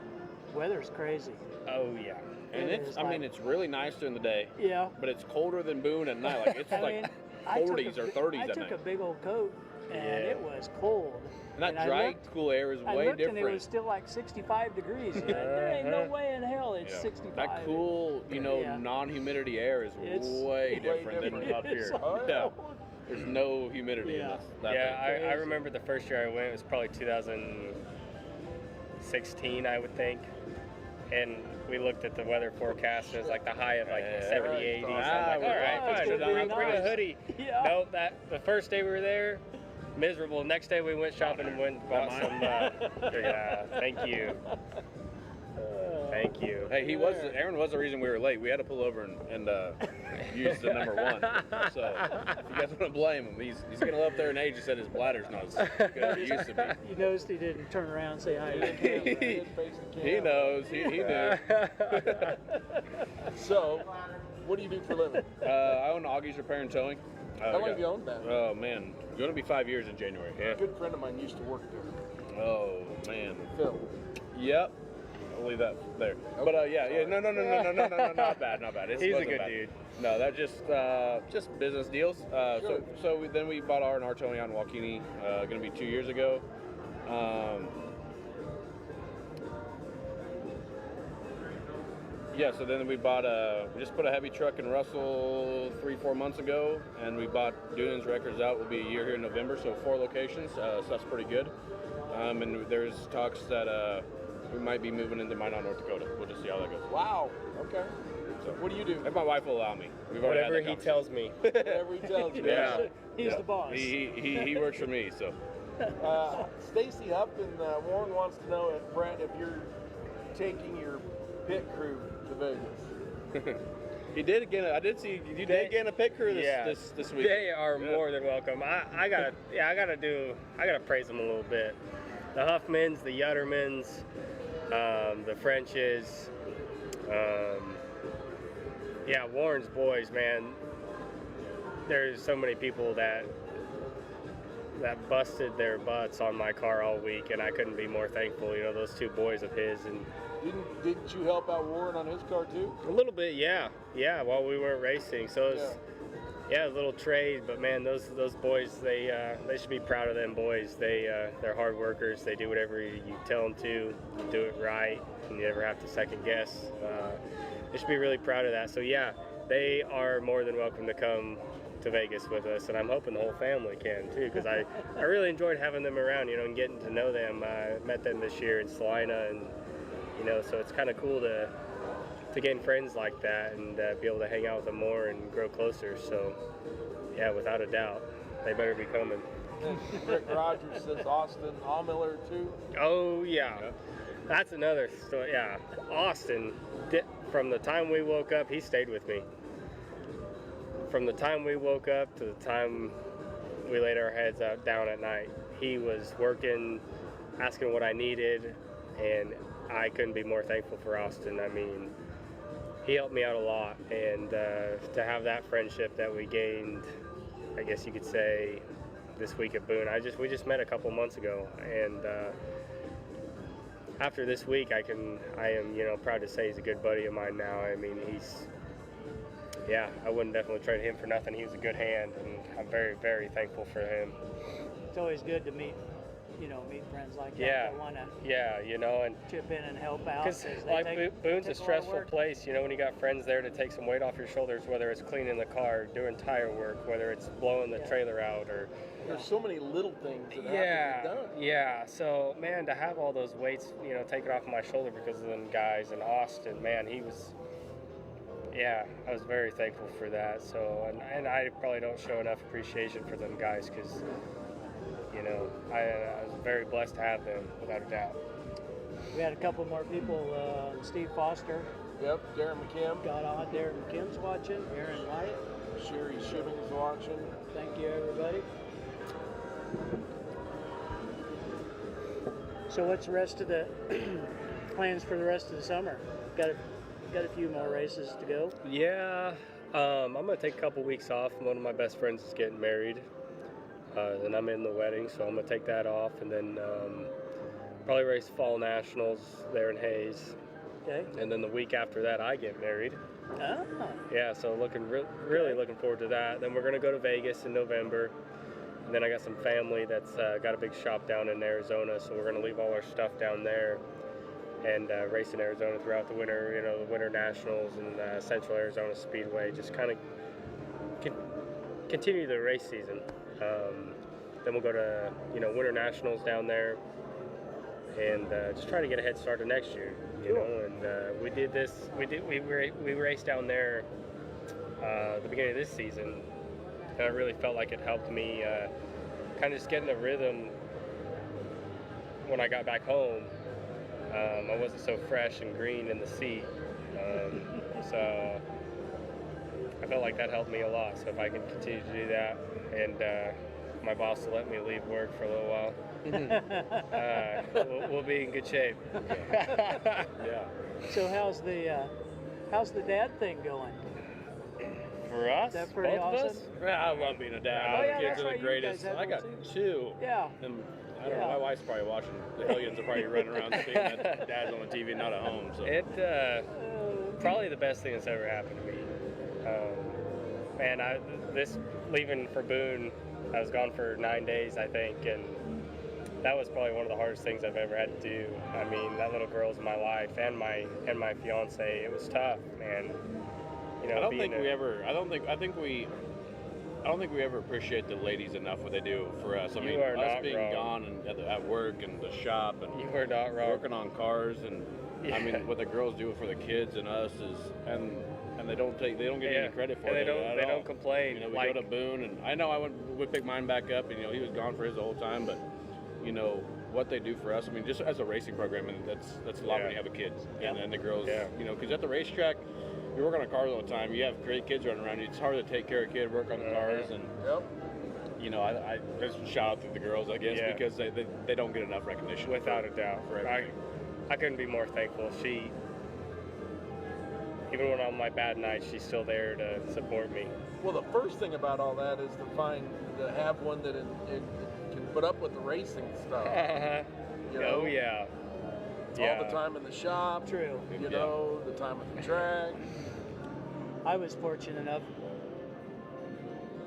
S2: crazy.
S3: Oh yeah.
S4: and
S2: it
S4: it's
S2: is
S4: I mean
S2: like-
S4: it's really nice during the day,
S2: Yeah.
S4: but it's colder than Boone at night. Like it's
S2: I
S4: like
S2: mean, I took
S4: 40s or 30s
S2: I
S4: at
S2: took
S4: night.
S2: a big old coat, and
S3: Yeah.
S2: it was cold.
S4: And that
S2: I
S4: dry,
S2: looked-
S4: cool air is
S2: I
S4: way
S2: looked
S4: different.
S2: and it was still like 65 degrees. There ain't no way in hell it's
S4: Yeah.
S2: 65.
S4: That cool,
S2: Yeah.
S4: non-humidity air is
S2: It's
S4: way different than
S1: different.
S4: up here.
S2: It's so
S4: Yeah.
S2: cold.
S4: There's no humidity in
S2: Yeah.
S4: that
S3: Yeah,
S4: thing.
S3: I remember the first year I went, it was probably 2016, I would think. And we looked at the weather forecast, and it was like the high of like
S4: Yeah,
S3: 70,
S1: right.
S3: 80. So I'm
S4: Ah,
S3: like, all right,
S2: it's
S3: fine,
S2: gonna be
S3: bring a
S2: nice.
S3: hoodie.
S2: Yeah.
S3: No, the first day we were there, miserable. Next day we went shopping and went and bought some. Yeah, thank you. Thank you.
S4: Hey, Aaron was the reason we were late. We had to pull over and use the number 1. So if you guys want to blame him, he's getting up there in age. He said his bladder's not as good as it used to be.
S2: You noticed he didn't turn around and say hi.
S4: He knows. He knew.
S1: So, what do you do for a living?
S4: I own Augie's Repair and Towing.
S1: How long have you owned that?
S4: Oh man, going to be 5 years in January. Yeah.
S1: A good friend of mine used to work there.
S4: Oh man.
S1: Phil.
S4: Yep. I'll leave that there.
S1: Okay.
S4: But yeah, no, not bad.
S3: He's a
S4: wasn't
S3: good
S4: bad.
S3: dude.
S4: No, that just business deals.
S1: Sure.
S4: Then we bought R&R Towing out in Waukene. Going to be 2 years ago. Yeah, so then we just put a heavy truck in Russell 3-4 months ago, and we bought Dunan's Records out. Will be a year here in November, so 4 locations. So that's pretty good. And there's talks that we might be moving into Minot, North Dakota. We'll just see how that goes.
S1: Wow. Okay.
S4: So,
S1: What do you do?
S4: if my wife will allow me. We've already had
S3: Whatever
S4: that
S3: he tells me.
S1: Whatever he tells you.
S4: Yeah.
S2: He's the boss.
S4: He works for me, so.
S1: Stacy Hupp and Warren wants to know if Brett, if you're taking your pit crew to Vegas.
S4: He did again. I did see you did again a pit crew this week.
S3: They are more than welcome. I gotta praise them a little bit. The Huffmans, the Yuttermans, the Frenches, Warren's boys, man. There's so many people that busted their butts on my car all week, and I couldn't be more thankful. You know, those 2 boys of his. And
S1: Didn't you help out Warren on his car too?
S3: a little bit, yeah, while we weren't racing. So it was, a little trade. But man, those boys, they should be proud of them boys. They're hard workers. They do whatever you tell them to. You do it right, and you never have to second guess. They should be really proud of that. So yeah, they are more than welcome to come to Vegas with us, and I'm hoping the whole family can too, because I really enjoyed having them around, you know, and getting to know them. I met them this year in Salina, and you know, so it's kind of cool to gain friends like that and be able to hang out with them more and grow closer. So yeah, without a doubt, they better be coming.
S1: Rick Rogers says Austin Allmiller too.
S3: Oh yeah, that's another story. Yeah, Austin, from the time we woke up, he stayed with me. From the time we woke up to the time we laid our heads down at night, he was working, asking what I needed, and I couldn't be more thankful for Austin. I mean, he helped me out a lot, and to have that friendship that we gained, I guess you could say, this week at Boone. We just met a couple months ago, and after this week, I am proud to say he's a good buddy of mine now. I mean, I wouldn't definitely trade him for nothing. He was a good hand, and I'm very, very thankful for him.
S2: It's always good to meet friends like that.
S3: Yeah.
S2: That want to
S3: and
S2: chip in and help out.
S3: because Boone's a stressful place, when you got friends there to take some weight off your shoulders, whether it's cleaning the car, doing tire work, whether it's blowing the trailer out, or
S1: There's so many little things that have to be done.
S3: Yeah. So man, to have all those weights, taken off my shoulder because of them guys, and Austin, man, he was. Yeah, I was very thankful for that. So, and I probably don't show enough appreciation for them guys because, I was very blessed to have them, without a doubt.
S2: We had a couple more people. Steve Foster
S1: Yep, Darren McKim.
S2: got on. Darren McKim's watching. Aaron White.
S1: Sherry Shipping's watching.
S2: Thank you, everybody. So, what's the rest of the plans for the rest of the summer? Got a few more races to go.
S3: Yeah, I'm gonna take a couple weeks off. One of my best friends is getting married. Then I'm in the wedding, so I'm gonna take that off, and then probably race Fall Nationals there in Hayes.
S2: Okay.
S3: And then the week after that, I get married.
S2: Ah.
S3: Yeah, so really looking forward to that. Then we're gonna go to Vegas in November. And then I got some family that's got a big shop down in Arizona, so we're gonna leave all our stuff down there and race in Arizona throughout the winter, the Winter Nationals and Central Arizona Speedway, just kind of continue the race season. Then we'll go to, Winter Nationals down there and just try to get a head start of next year, and we raced down there at the beginning of this season, and I really felt like it helped me kind of just get in a rhythm when I got back home. I wasn't so fresh and green in the seat. So I felt like that helped me a lot. So if I can continue to do that, and my boss will let me leave work for a little while, we'll be in good shape.
S4: Yeah.
S2: So how's the dad thing going?
S3: For us,
S2: That pretty
S3: both
S2: awesome?
S3: of us?
S4: Yeah, I love being a dad.
S3: Oh,
S4: My
S3: yeah,
S4: kids
S2: that's
S4: are the
S2: right, you
S4: greatest.
S2: guys have
S4: I got
S2: one too.
S4: two.
S2: Yeah.
S4: And I don't
S2: Yeah.
S4: know, my wife's probably watching. The hellions are probably running around seeing that dad's on the TV, not at home. So
S3: It probably the best thing that's ever happened to me. Man, this leaving for Boone, I was gone for 9 days, I think, and that was probably one of the hardest things I've ever had to do. I mean, that little girl's my life and my fiance. It was tough, man. You know,
S4: I don't think we ever appreciate the ladies enough what they do for us. I
S3: You
S4: mean,
S3: are
S4: us
S3: not
S4: being
S3: wrong.
S4: gone and at work and the shop and
S3: You are not wrong.
S4: working on cars and
S3: Yeah.
S4: I mean what the girls do for the kids and us is and they don't get any credit for
S3: And
S4: it.
S3: they
S4: at all.
S3: don't complain.
S4: You know, we
S3: like,
S4: go to Boone and I know we pick mine back up and he was gone for his whole time, but you know what they do for us. I mean, just as a racing program, and that's a lot when you have a kid and the girls.
S3: Yeah.
S4: You know, because at the racetrack, you're working on cars all the time. You have great kids running around you. It's hard to take care of a kid, work on the cars, and
S1: Yep.
S4: you know, I just shout out to the girls, I guess,
S3: Yeah.
S4: because they don't get enough recognition.
S3: Without a doubt.
S4: for everything.
S3: I couldn't be more thankful. She, even when on my bad nights, she's still there to support me.
S1: Well, the first thing about all that is to have one that it can put up with the racing stuff. You know?
S3: Oh yeah.
S1: All the time in the shop.
S2: True.
S1: You know, the time at the track.
S2: I was fortunate enough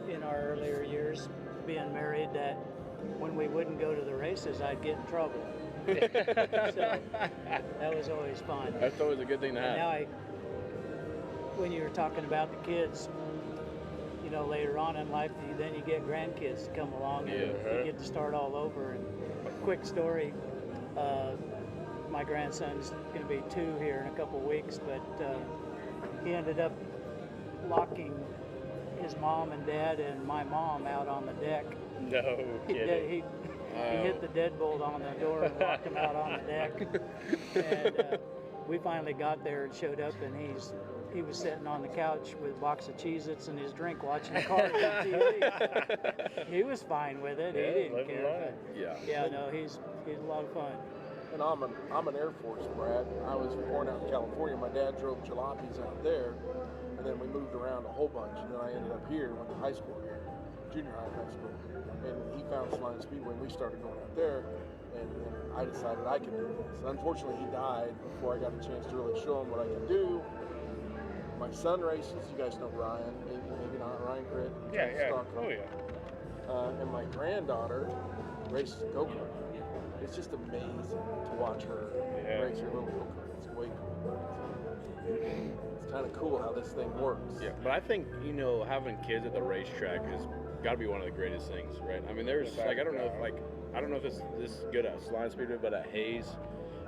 S2: in our earlier years being married that when we wouldn't go to the races, I'd get in trouble. So that was always fun.
S4: That's always a good thing to have.
S2: Now when you were talking about the kids, you know, later on in life, then you get grandkids to come along and you get to start all over. And quick story, my grandson's going to be 2 here in a couple weeks, but he ended up locking his mom and dad and my mom out on the deck.
S3: No kidding.
S2: He hit the deadbolt on the door and locked him out on the deck. And we finally got there and showed up, and he was sitting on the couch with a box of Cheez-Its and his drink watching the cars on TV. He was fine with it.
S3: Yeah,
S2: He didn't
S3: living
S2: care.
S3: life.
S2: Yeah, no, he's a lot of fun.
S1: And I'm an Air Force brat. I was born out in California. My dad drove jalopies out there, and then we moved around a whole bunch. And then I ended up here, went to high school here, junior high school. And he found Salina Speedway, and we started going out there. And I decided I could do this. Unfortunately, he died before I got a chance to really show him what I could do. My son races. You guys know Ryan, maybe not Ryan Grit.
S3: Yeah.
S1: Stock car.
S3: Oh yeah.
S1: And my granddaughter races go-kart. It's just amazing to watch her race her little go-kart. It's way cool. It's kind of cool how this thing works.
S4: Yeah, but I think, you know, having kids at the racetrack has got to be one of the greatest things, right? I mean, there's like I don't know if it's this good at Salina Speedway, but at Hayes,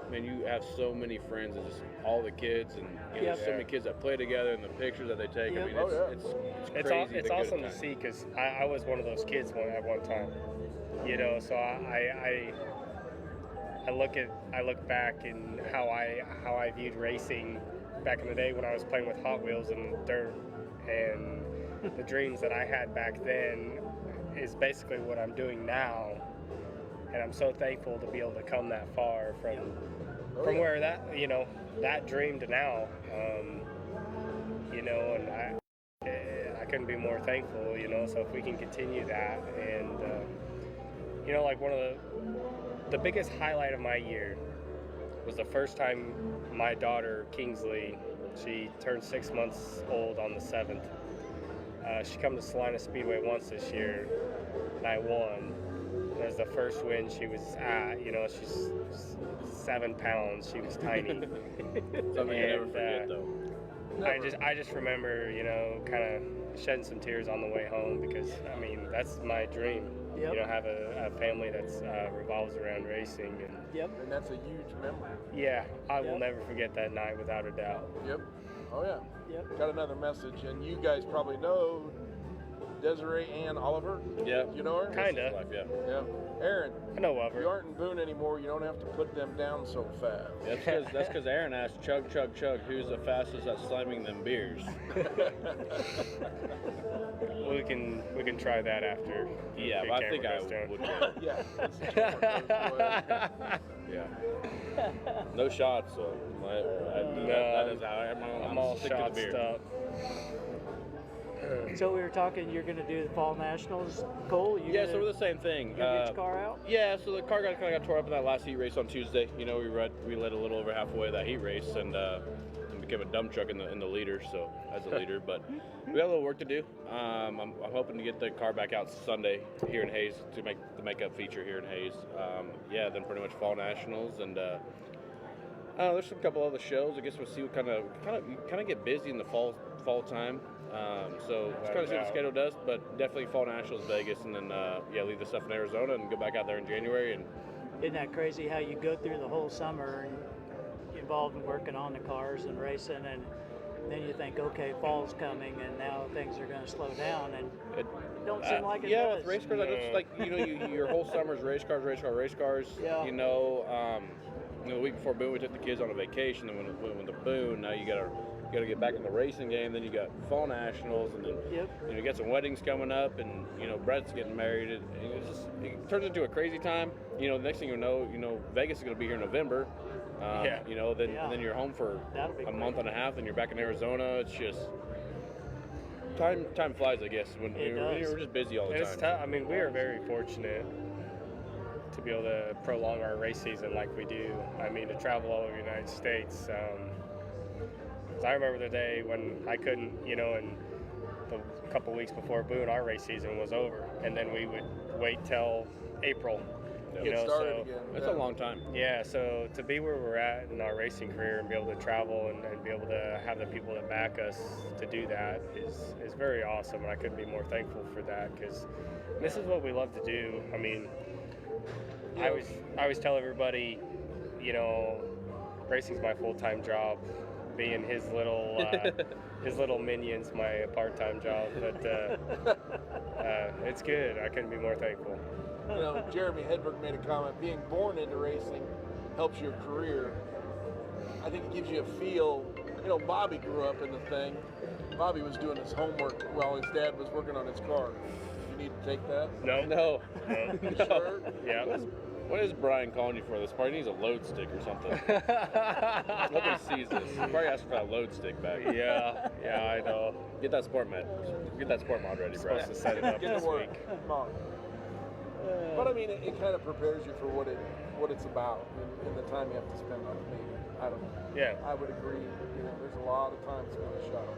S4: I mean, you have so many friends and just all the kids, and you know, so many kids that play together and the pictures that they take. I mean, it's crazy.
S3: It's awesome to see because I was one of those kids at one time, you know. So I look back and how I viewed racing back in the day when I was playing with Hot Wheels and dirt, and the dreams that I had back then is basically what I'm doing now, and I'm so thankful to be able to come that far from where that dream to now, you know, and I couldn't be more thankful, you know. So if we can continue that, and you know, like one of the biggest highlight of my year was the first time my daughter Kingsley, she turned 6 months old on the 7th. She come to Salina Speedway once this year, and I won. It was the first win she was at. You know, she's 7 pounds. She was tiny.
S4: Something you never forget, though.
S3: I just remember, you know, kind of shedding some tears on the way home because, I mean, that's my dream.
S2: Yep.
S3: You know, have a family that's revolves around racing.
S1: And that's a huge memory.
S3: Yeah, I will never forget that night without a doubt.
S1: Yep. Oh yeah.
S2: Yep.
S1: Got another message, and you guys probably know Desiree Ann Oliver.
S4: Yeah.
S1: You know her?
S3: Kinda.
S4: Life, yeah.
S1: Yeah. Aaron,
S3: I know of
S1: if you
S3: her.
S1: aren't in Boone anymore, you don't have to put them down so fast.
S4: That's because Aaron asked chug, chug, chug, who's the fastest at slamming them beers?
S3: We can try that after.
S4: Yeah,
S3: the
S4: but I
S3: camera
S4: think I
S3: goes down.
S4: would win.
S1: Yeah. let's just let those go.
S4: Yeah. No shots, so that is how
S3: I'm all
S4: sticking to
S3: shot
S4: beer.
S3: up.
S2: So we were talking, you're going to do the Fall Nationals, Cole?
S4: Yeah, so we're the same thing.
S2: You gonna get your car out?
S4: Yeah, so the car kind of got tore up in that last heat race on Tuesday. You know, we led a little over halfway of that heat race and became a dump truck in the leader. So as a leader, but we got a little work to do. I'm hoping to get the car back out Sunday here in Hayes to make the makeup feature here in Hayes. Then pretty much Fall Nationals and. There's a couple other shows. I guess we'll see what kind of get busy in the fall time. So it's kind of see what the schedule does, but definitely Fall Nationals Vegas, and then leave the stuff in Arizona and go back out there in January. And
S2: Isn't that crazy how you go through the whole summer and you're involved in working on the cars and racing, and then you think, okay, fall's coming, and now things are going to slow down, and it don't seem like it does.
S4: With race cars, it's like your whole summer's race cars.
S2: Yeah.
S4: The week before Boone, we took the kids on a vacation, and when we went to Boone, now you gotta get back in the racing game. Then you got Fall Nationals, and then you got some weddings coming up, and Bret's getting married. It turns into a crazy time. The next thing you know, Vegas is gonna be here in November. Then you're home for a month and a half, and you're back in Arizona. It's just time flies, I guess. When we're just busy all the time.
S3: It's tough. I mean, we are very fortunate to be able to prolong our race season like we do. I mean, to travel all over the United States. 'Cause I remember the day when I couldn't, and the couple weeks before Boone, our race season was over, and then we would wait till April.
S1: Get started again.
S4: That's a long time.
S3: Yeah, so to be where we're at in our racing career and be able to travel and be able to have the people that back us to do that is very awesome, and I couldn't be more thankful for that, because this is what we love to do. I mean, I always tell everybody, racing's my full-time job, being his little minions my part-time job, but it's good. I couldn't be more thankful.
S1: Jeremy Hedberg made a comment, being born into racing helps your career. I think it gives you a feel. Bobby grew up in the thing. Bobby was doing his homework while his dad was working on his car. You need to take that?
S4: No.
S1: You sure?
S3: Yeah.
S4: What is Brian calling you for this? Probably needs a load stick or something. Nobody sees this. He's probably asking for that load stick back.
S3: Yeah, I know.
S4: Get that sport mod ready, bro.
S3: Supposed to set it up
S1: Get
S3: this
S1: to work.
S3: week.
S1: Come on. But I mean, it kind of prepares you for what it's about and the time you have to spend on it. Maybe I don't know.
S3: Yeah.
S1: I would agree. There's a lot of time spent in the shop.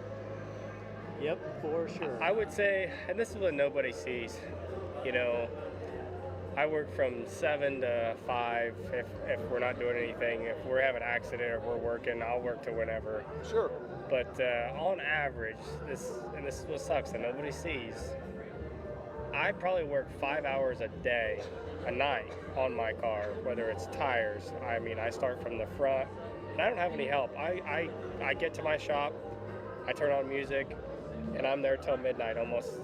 S2: Yep, for sure.
S3: I would say, and this is what nobody sees, I work from 7 to 5 if we're not doing anything. If we're having an accident or we're working, I'll work to whenever.
S1: Sure.
S3: But on average, this is what sucks that nobody sees, I probably work 5 hours a night on my car, whether it's tires. I mean, I start from the front, and I don't have any help. I get to my shop, I turn on music, and I'm there till midnight, almost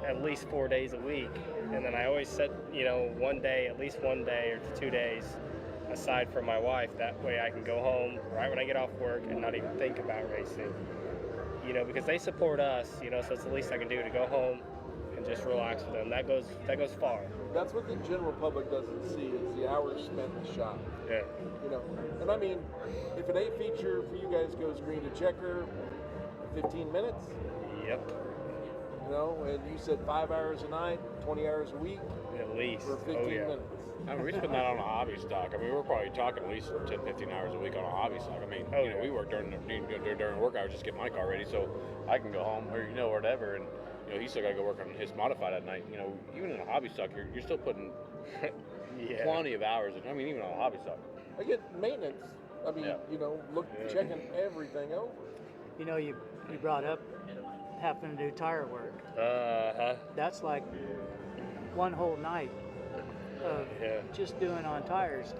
S3: at least 4 days a week. And then I always set, at least one day or 2 days aside for my wife. That way I can go home right when I get off work and not even think about racing. Because they support us, so it's the least I can do to go home and just relax with them. That goes far.
S1: That's what the general public doesn't see is the hours spent in the shop.
S3: Yeah.
S1: And I mean, if an 8 feature for you guys goes green to checker, 15 minutes.
S3: Yep.
S1: And you said 5 hours a night, 20 hours a week.
S3: At least.
S1: For 15 minutes.
S4: I mean, we spend that on a hobby stock. I mean, we're probably talking at least 10, 15 hours a week on a hobby stock. I mean, we work during work hours, just get my car ready so I can go home or whatever. And he's still got to go work on his modified at night. Even in a hobby stock, you're still putting plenty of hours. I mean, even on a hobby stock.
S1: I get maintenance. I mean, checking everything over.
S2: You brought up having to do tire work.
S3: Uh-huh.
S2: That's like one whole night. of just doing on tires.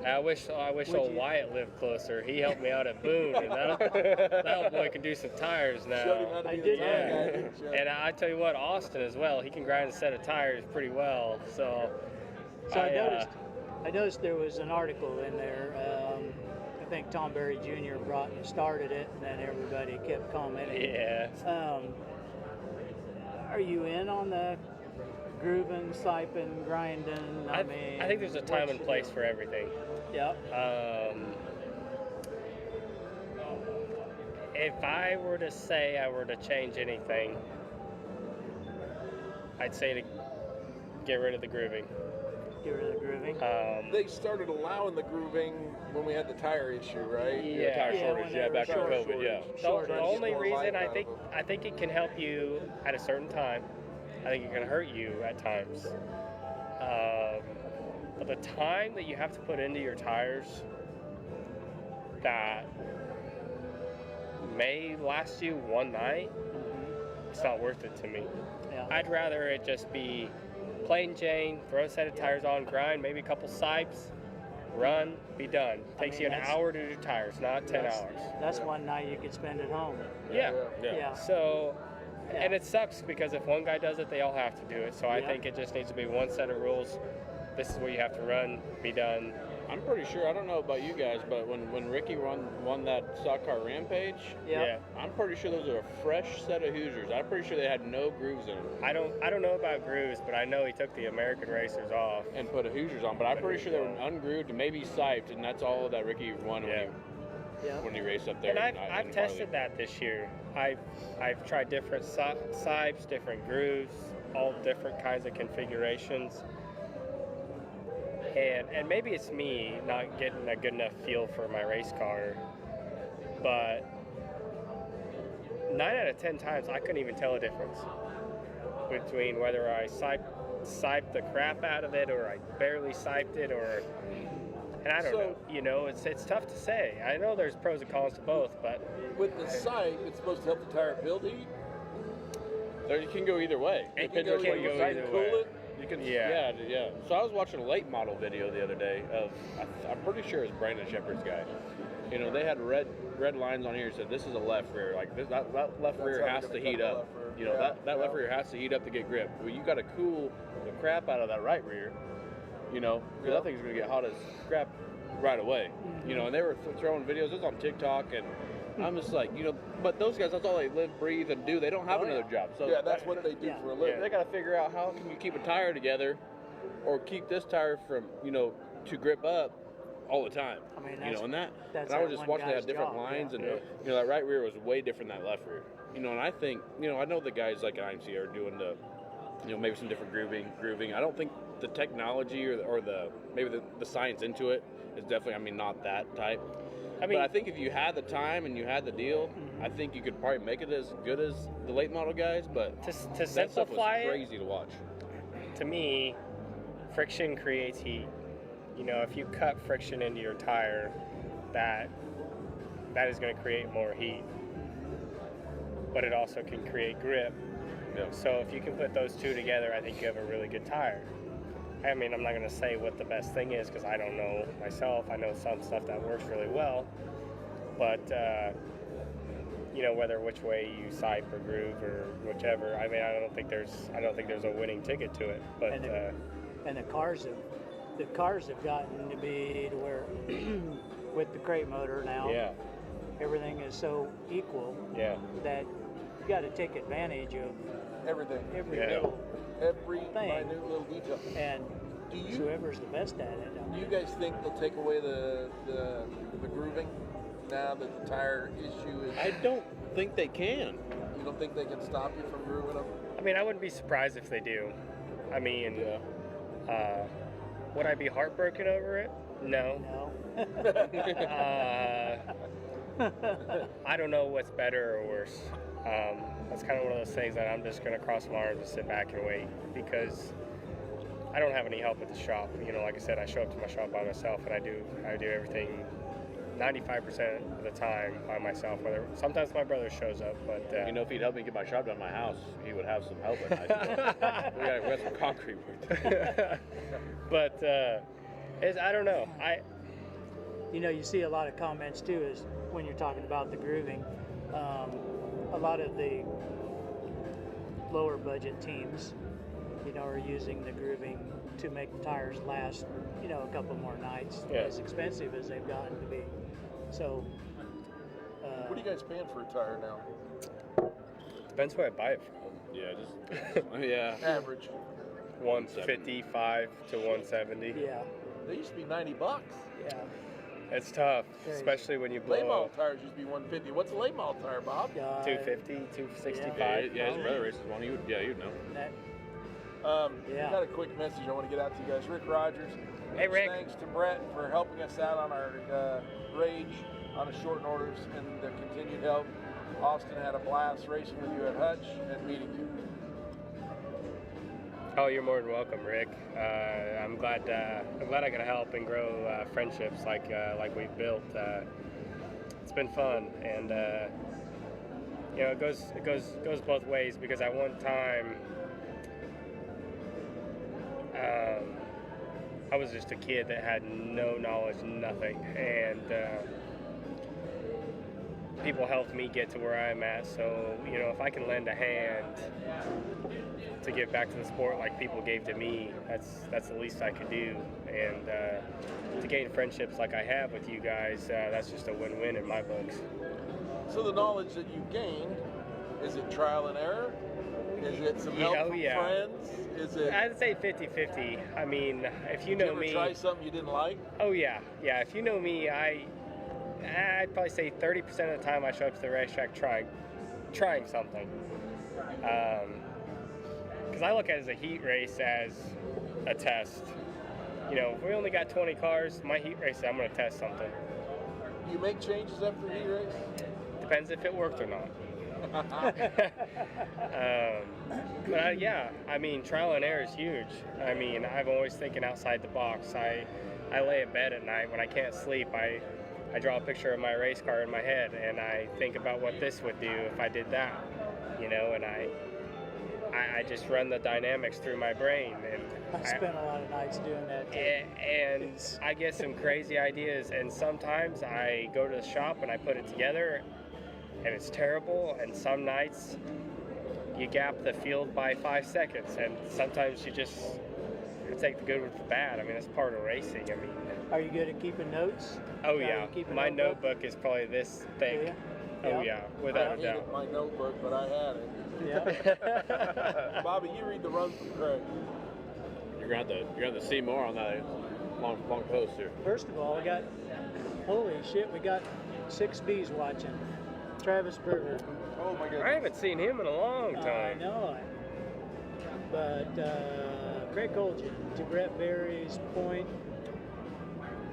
S3: I wish old Wyatt lived closer. He helped me out at Boone, and that old boy can do some tires now.
S1: Showed him how to
S2: I
S1: be
S2: did,
S1: the tire guy, didn't you?
S3: And I tell you what, Austin as well. He can grind a set of tires pretty well. So
S2: I noticed there was an article in there. I think Tom Berry Jr. started it, and then everybody kept commenting.
S3: Yeah.
S2: Are you in on the grooving, siping, grinding? I mean,
S3: I think there's a time and place for everything.
S2: Yep.
S3: If I were to say I were to change anything, I'd say to get rid of the grooving.
S2: Get rid of the grooving.
S1: They started allowing the grooving when we had the tire issue, right?
S3: Yeah.
S4: Tire shortage,
S2: when they
S4: yeah,
S2: were
S4: back in
S2: short.
S4: COVID, yeah.
S3: The only
S1: more
S3: reason
S1: life out of
S3: I think it can help you at a certain time. I think it can hurt you at times. But the time that you have to put into your tires that may last you one night, it's not worth it to me.
S2: Yeah.
S3: I'd rather it just be plain Jane, throw a set of tires on, grind, maybe a couple sipes, run, be done. Takes you an hour to do tires, not 10 hours.
S2: That's one night you could spend at home.
S3: Yeah.
S2: Yeah.
S3: So,
S2: Yeah.
S3: and it sucks because if one guy does it, they all have to do it. So I think it just needs to be one set of rules. This is what you have to run, be done.
S4: I'm pretty sure, I don't know about you guys, but when Ricky won that stock car Rampage,
S2: Yeah.
S4: I'm pretty sure those are a fresh set of Hoosiers. I'm pretty sure they had no grooves in them.
S3: I don't know about grooves, but I know he took the American racers off.
S4: And put a Hoosiers on, but I'm pretty sure they were ungrooved and maybe siped, and that's all that Ricky won when he raced up there.
S3: And I've tested that this year. I've tried different sipes, different grooves, all different kinds of configurations. And maybe it's me not getting a good enough feel for my race car, but 9 out of 10 times I couldn't even tell a difference between whether I siped the crap out of it or I barely siped it, and I don't know. You know, it's tough to say. I know there's pros and cons to both, but
S1: With the sipe, it's supposed to help the tire build heat.
S4: It can go either way.
S3: It
S4: Depends
S3: can
S4: which
S3: go
S4: way you
S3: either
S4: sipe
S3: way.
S4: it.
S1: Cool it.
S4: You can,
S3: Yeah.
S4: yeah. So I was watching a late model video the other day of, I'm pretty sure it's Brandon Shepard's guy. You know, they had red lines on here that said this is a left rear. Like that left rear
S1: how
S4: has
S1: they're
S4: to
S1: gonna
S4: heat
S1: cut the
S4: up.
S1: left rear.
S4: You know,
S1: Yeah.
S4: that left rear has to heat up to get grip. Well, you got to cool the crap out of that right rear. You know, because that thing's gonna get hot as crap right away. You know, and they were throwing videos. It was on TikTok, and I'm just like, you know, but those guys, that's all they live, breathe, and do. They don't have another job. So
S1: Yeah, that's what they do for a living.
S4: they got to figure out how can you keep a tire together, or keep this tire from, you know, to grip up all the time.
S2: I mean,
S4: you know, and
S2: that's
S4: I was
S2: that
S4: just
S2: one
S4: watching. They
S2: guy's
S4: had different
S2: job,
S4: lines,
S2: yeah.
S4: and you know, that right rear was way different than that left rear. You know, and I think, you know, I know the guys like at IMC are doing the, you know, maybe some different grooving. I don't think the technology or the maybe the science into it is definitely, I mean, not that type.
S3: I mean,
S4: but I think if you had the time and you had the deal, I think you could probably make it as good as the late model guys. But
S3: to
S4: that stuff was
S3: simplify it,
S4: crazy to watch.
S3: to me, friction creates heat. You know, if you cut friction into your tire, that is going to create more heat. But it also can create grip.
S4: Yeah.
S3: So if you can put those two together, I think you have a really good tire. I mean, I'm not going to say what the best thing is because I don't know myself. I know some stuff that works really well, but you know, whether which way you sipe or groove or whichever. I mean, I don't think there's a winning ticket to it. But
S2: And the cars have gotten to be to where with the crate motor now,
S3: yeah,
S2: everything is so equal
S3: yeah.
S2: that you got to take advantage of
S1: Everything.
S2: every
S3: Yeah.
S2: little
S1: Every
S2: thing.
S1: minute little detail.
S2: and
S1: Do you
S2: whoever's the best at it.
S1: do you guys think they'll take away the grooving now that the tire issue is?
S4: I don't think they can.
S1: You don't think they can stop you from grooving them?
S3: I mean, I wouldn't be surprised if they do. I mean, would I be heartbroken over it? No.
S2: No.
S3: I don't know what's better or worse. That's kind of one of those things that I'm just going to cross my arms and sit back and wait because I don't have any help at the shop. You know, like I said, I show up to my shop by myself and I do everything 95% of the time by myself. Whether sometimes my brother shows up, but
S4: You know, if he'd help me get my shop done in my house, he would have some help at night. we got some concrete work.
S3: but I don't know.
S2: You know, you see a lot of comments too, is when you're talking about the grooving. A lot of the lower budget teams, you know, are using the grooving to make the tires last, you know, a couple more nights,
S3: Yeah.
S2: as expensive as they've gotten to be. So,
S1: What are you guys paying for a tire now?
S3: Depends where I buy it from.
S4: Yeah, just yeah.
S1: Average.
S3: 155 to 170.
S2: yeah,
S1: They used to be $90.
S2: yeah.
S3: It's tough,
S2: Crazy.
S3: especially when you
S1: Late
S3: blow
S1: model
S3: up
S1: tires used to be $150. What's a late model tire, Bob?
S3: 250, 265.
S4: Yeah, his brother races one. You'd know.
S2: That,
S1: I got a quick message I want to get out to you guys. Rick Rogers.
S3: Hey, Rick.
S1: Thanks to Brett for helping us out on our rage on the short orders and the continued help. Austin had a blast racing with you at Hutch and meeting you.
S3: Oh, you're more than welcome, Rick. I'm glad I could help and grow friendships like we've built. It's been fun, and you know, it goes both ways, because at one time I was just a kid that had no knowledge, nothing, and people helped me get to where I'm at. So, you know, if I can lend a hand to give back to the sport like people gave to me, that's the least I could do. And to gain friendships like I have with you guys, that's just a win-win in my books.
S1: So the knowledge that you gained, is it trial and error? Is it some help from friends? Is it?
S3: I'd say 50-50. I mean, if you
S1: Did
S3: know
S1: you ever
S3: me,
S1: try something you didn't like?
S3: oh yeah. If you know me, I'd probably say 30% of the time I show up to the racetrack trying something. Because I look at it as a heat race as a test. You know, if we only got 20 cars, my heat race, I'm going to test something.
S1: Do you make changes after the heat race?
S3: Depends if it worked or not. Yeah, I mean, trial and error is huge. I mean, I'm always thinking outside the box. I lay in bed at night when I can't sleep. I draw a picture of my race car in my head, and I think about what this would do if I did that, you know, and I just run the dynamics through my brain. And
S2: I spent a lot of nights doing that too.
S3: and I get some crazy ideas, and sometimes I go to the shop and I put it together, and it's terrible, and some nights you gap the field by 5 seconds, and sometimes you just take the good with the bad. I mean, that's part of racing. I mean,
S2: Are you good at keeping notes?
S3: oh
S2: Are
S3: yeah,
S2: you keeping
S3: my
S2: a
S3: notebook is probably this thick.
S2: Do you?
S3: Oh yeah, without
S1: I
S3: a
S1: hated
S3: doubt.
S1: my notebook, but I had it.
S2: Yeah.
S1: Bobby, you read the run from Craig.
S4: You're gonna have to see more on that long post here.
S2: First of all, holy shit, we got 6 Bs watching. Travis Berger.
S1: Oh my goodness.
S3: I haven't seen him in a long
S2: I
S3: time.
S2: know it. But Craig Colgin, to Brett Berry's point,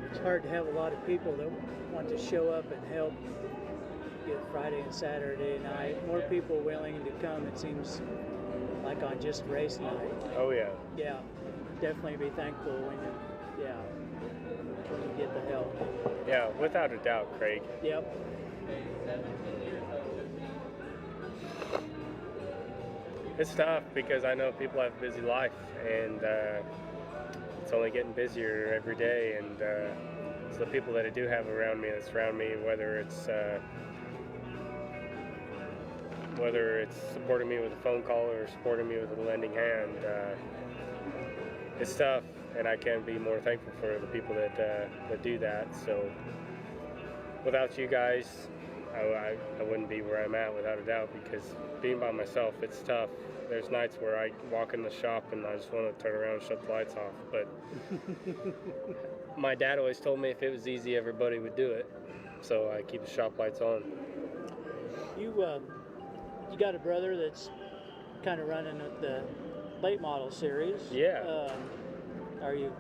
S2: it's hard to have a lot of people that want to show up and help get Friday and Saturday night. More people willing to come, it seems like, on just race night.
S3: Oh yeah.
S2: Yeah, definitely be thankful when you get the help.
S3: Yeah, without a doubt, Craig.
S2: Yep.
S3: It's tough because I know people have a busy life, and it's only getting busier every day. And so the people that I do have around me, whether it's supporting me with a phone call or supporting me with a lending hand, it's tough, and I can't be more thankful for the people that do that. So without you guys, I wouldn't be where I'm at, without a doubt, because being by myself, it's tough. There's nights where I walk in the shop and I just want to turn around and shut the lights off. But my dad always told me if it was easy, everybody would do it. So I keep the shop lights on.
S2: You got a brother that's kind of running with the late model series.
S3: Yeah.
S2: Are you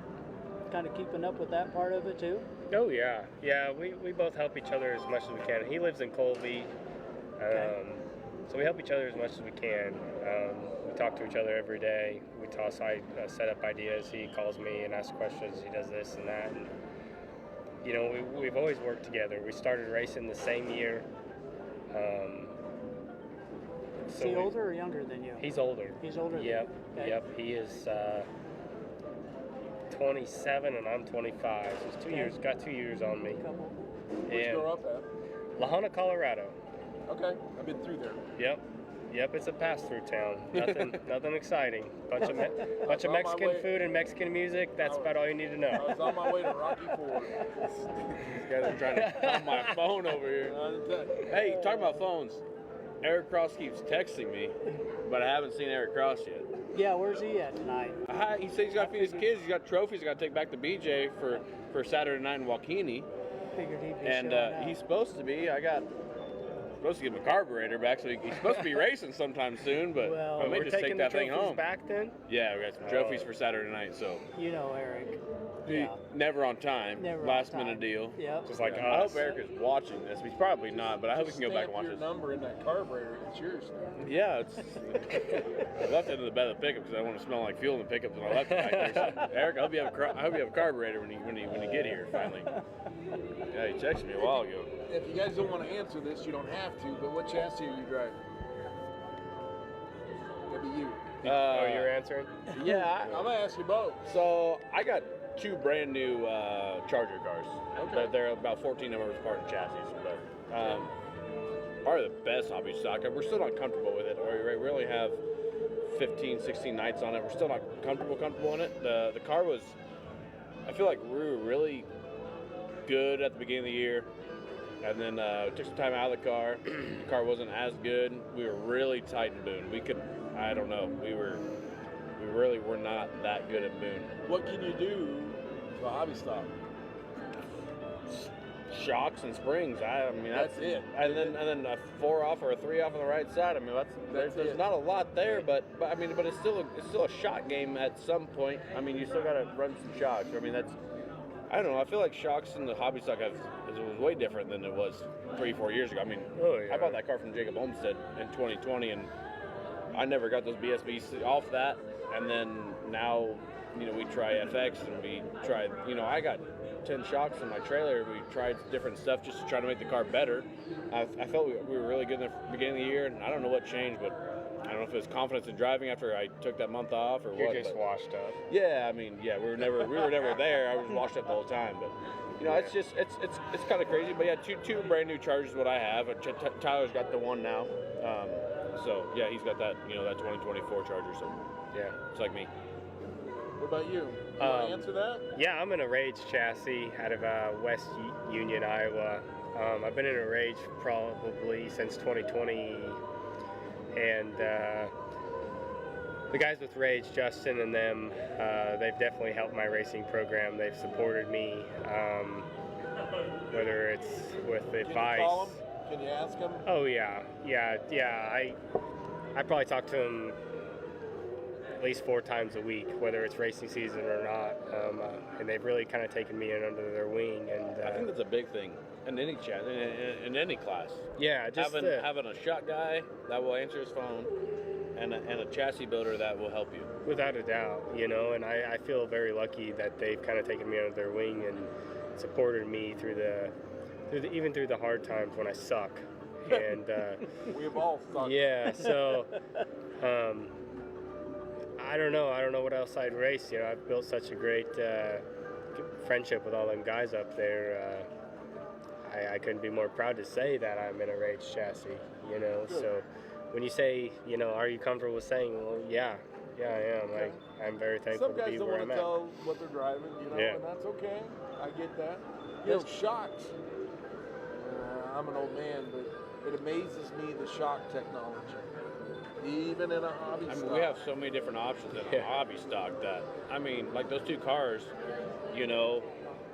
S2: kind of keeping up with that part of it too?
S3: Oh yeah, we both help each other as much as we can. He lives in Colby, so we help each other as much as we can. We talk to each other every day. We toss set up ideas. He calls me and asks questions. He does this and that. And you know, we've always worked together. We started racing the same year.
S2: Is he older or younger than you?
S3: He's older.
S2: He's older.
S3: Yep.
S2: Okay.
S3: Yep. He is 27 and I'm 25. So he's 2 years. Got 2 years on me.
S1: Where'd you grow up at?
S3: Lahana, Colorado.
S1: Okay, I've been through there.
S3: Yep. Yep, it's a pass-through town. Nothing exciting. Bunch of
S1: on my
S3: Mexican
S1: way.
S3: food and Mexican music. That's about all you need to
S1: I
S3: know.
S1: was on my way to Rocky Ford.
S4: These guys are trying to find my phone over here. Hey, talking about phones. Eric Cross keeps texting me, but I haven't seen Eric Cross yet.
S2: Yeah, where's he at tonight?
S4: He said he's got to feed his kids. He's got trophies. He's got to take back to BJ for Saturday night in Waukene.
S2: Figured he'd be
S4: And
S2: showing up.
S4: he's supposed to be. Supposed to give him a carburetor back, so he's supposed to be racing sometime soon. But
S2: Well,
S4: I may
S3: We're
S4: just take
S3: taking
S4: that
S3: the
S4: thing
S3: trophies
S4: home.
S3: back then.
S4: Yeah, we got some trophies for Saturday night. So
S2: You know Eric. Yeah.
S4: never on time.
S2: Never
S4: Last
S2: on time.
S4: minute deal.
S2: Yep.
S3: Just like
S4: I
S3: us.
S4: hope Eric is watching this. He's probably not, but I hope he can go back and watch
S1: your
S4: this.
S1: number in that carburetor. It's yours now.
S4: Yeah, it's. I left it in the bed of the pickup because I want to smell like fuel in the pickup when I left it back there. So, Eric, I hope you have a carburetor when you get here finally. Yeah, he texted me a while ago.
S1: If you guys don't want to answer this, you don't have to. But what chassis are you driving? That'd be you.
S3: Oh, you're answering?
S4: Yeah.
S1: I'm gonna ask you both.
S4: So I got two brand new Charger cars.
S1: Okay.
S4: They're about 14 of them as part of chassis, but probably the best hobby stock. We're still not comfortable with it. We only have 15, 16 nights on it. We're still not comfortable in it. The car was, I feel like we were really good at the beginning of the year, and then took some time out of the car. The car wasn't as good. We were really tight in Boone. I don't know. We really were not that good at Boone.
S1: What can you do to a hobby stock?
S4: Shocks and springs. I mean
S1: That's it.
S4: And then a 4 off or a 3 off on the right side. I mean there's
S1: it.
S4: not a lot there, but it's still a shot game at some point. I mean you still got to run some shocks. I mean I don't know. I feel like shocks in the hobby stock was way different than it was 3-4 years ago. I mean, I bought that car from Jacob Olmstead in 2020, and I never got those BSBs off that. And then now, we try FX and we tried. I got 10 shocks in my trailer. We tried different stuff just to try to make the car better. I felt we were really good in the beginning of the year, and I don't know what changed, but I don't know if it was confidence in driving after I took that month off or
S3: You're
S4: what.
S3: just washed up.
S4: Yeah, I mean, we were never there. I was washed up the whole time, but it's kind of crazy. But yeah, two brand new Chargers is what I have. Tyler's got the one now, so yeah, he's got that that 2024 Charger. So yeah, it's like me.
S1: What about you? You want to answer that?
S3: Yeah, I'm in a Rage chassis out of West Union, Iowa. I've been in a Rage probably since 2020, and the guys with Rage, Justin and them, they've definitely helped my racing program. They've supported me, whether it's with advice.
S1: Can you call him? Can you ask him?
S3: Oh yeah. I probably talk to them at least 4 times a week, whether it's racing season or not, and they've really kind of taken me in under their wing. And
S4: I think that's a big thing in any in any class.
S3: Yeah, just
S4: having a shot guy that will answer his phone, and a chassis builder that will help you.
S3: Without a doubt, and I feel very lucky that they've kind of taken me under their wing and supported me through the hard times when I suck. And
S1: We've all sucked.
S3: yeah, so I don't know what else I'd race. I've built such a great friendship with all them guys up there. I couldn't be more proud to say that I'm in a Rage chassis. So when you say, are you comfortable with saying, well, yeah, I am.
S1: Okay.
S3: I'm very thankful
S1: Some
S3: to
S1: guys
S3: be
S1: don't
S3: where
S1: want
S3: I'm
S1: to
S3: at.
S1: tell what they're driving,
S3: Yeah.
S1: and that's okay. I get that. Shocks. I'm an old man, but it amazes me the shock technology. Even in a hobby stock.
S4: We have so many different options in a hobby stock that, like those 2 cars,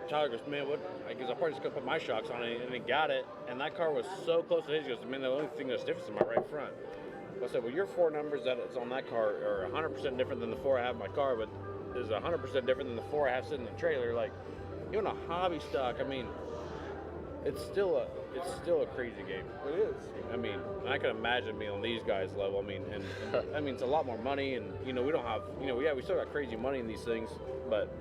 S4: Tyler goes, man, what? Because I probably just going to put my shocks on it, and he got it, and that car was so close to his. He goes, man, the only thing that's different is my right front. I said, well, your 4 numbers that it's on that car are 100% different than the 4 I have in my car, but is 100% different than the 4 I have sitting in the trailer. Like, in a hobby stock, it's still a crazy game.
S1: It is.
S4: And I can imagine being on these guys' level. It's a lot more money, and we don't have, we still got crazy money in these things, but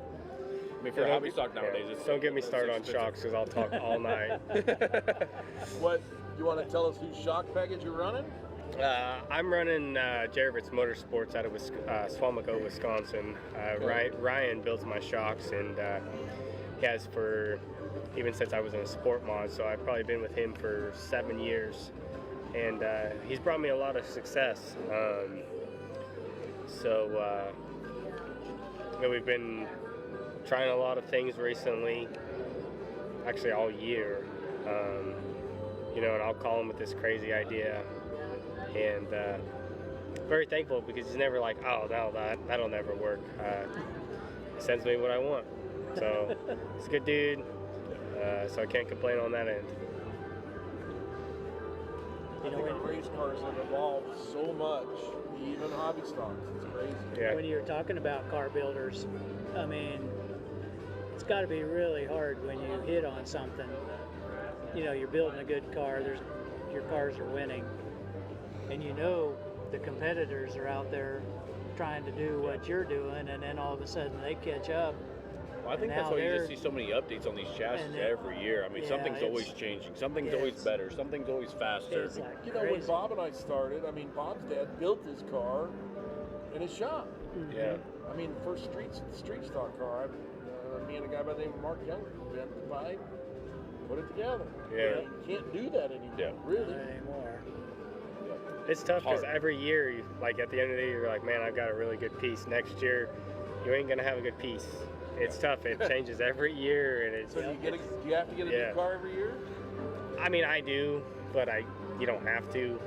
S4: I mean, for hobby stock nowadays, it's
S3: don't get me
S4: it's
S3: started on
S4: expensive.
S3: shocks because I'll talk all night.
S1: What you want to tell us whose shock package you're running?
S3: I'm running Jervitz Motorsports out of Swamico, Wisconsin. Ryan builds my shocks, and he has even since I was in a sport mod, so I've probably been with him for 7 years, and he's brought me a lot of success. We've been trying a lot of things recently, actually all year, and I'll call him with this crazy idea, and very thankful because he's never like, oh, no, that'll never work. He sends me what I want, so he's a good dude, so I can't complain on that end.
S1: I think race cars have evolved so much, even hobby stocks. It's crazy.
S3: Yeah.
S2: When you're talking about car builders, I mean, it's got to be really hard when you hit on something. You're building a good car. Your cars are winning, and the competitors are out there trying to do what you're doing, and then all of a sudden they catch up.
S4: Well, I think that's why you just see so many updates on these chassis every year. I mean, something's always changing. Something's always better. Something's always faster.
S2: It's like
S1: when Bob and I started, I mean, Bob's dad built his car in his shop.
S2: Mm-hmm.
S3: Yeah.
S1: I mean, first street stock car. Me and a guy by the name of Mark Younger bent the pipe, put it together.
S3: Yeah.
S1: You can't do that anymore.
S4: Yeah.
S1: Really.
S2: Not anymore.
S3: It's tough because every year, at the end of the year, you're like, man, I've got a really good piece. Next year, you ain't gonna have a good piece. It's tough. It changes every year, and it's.
S1: So do you have to get a new car every year?
S3: I mean, I do, but you don't have to.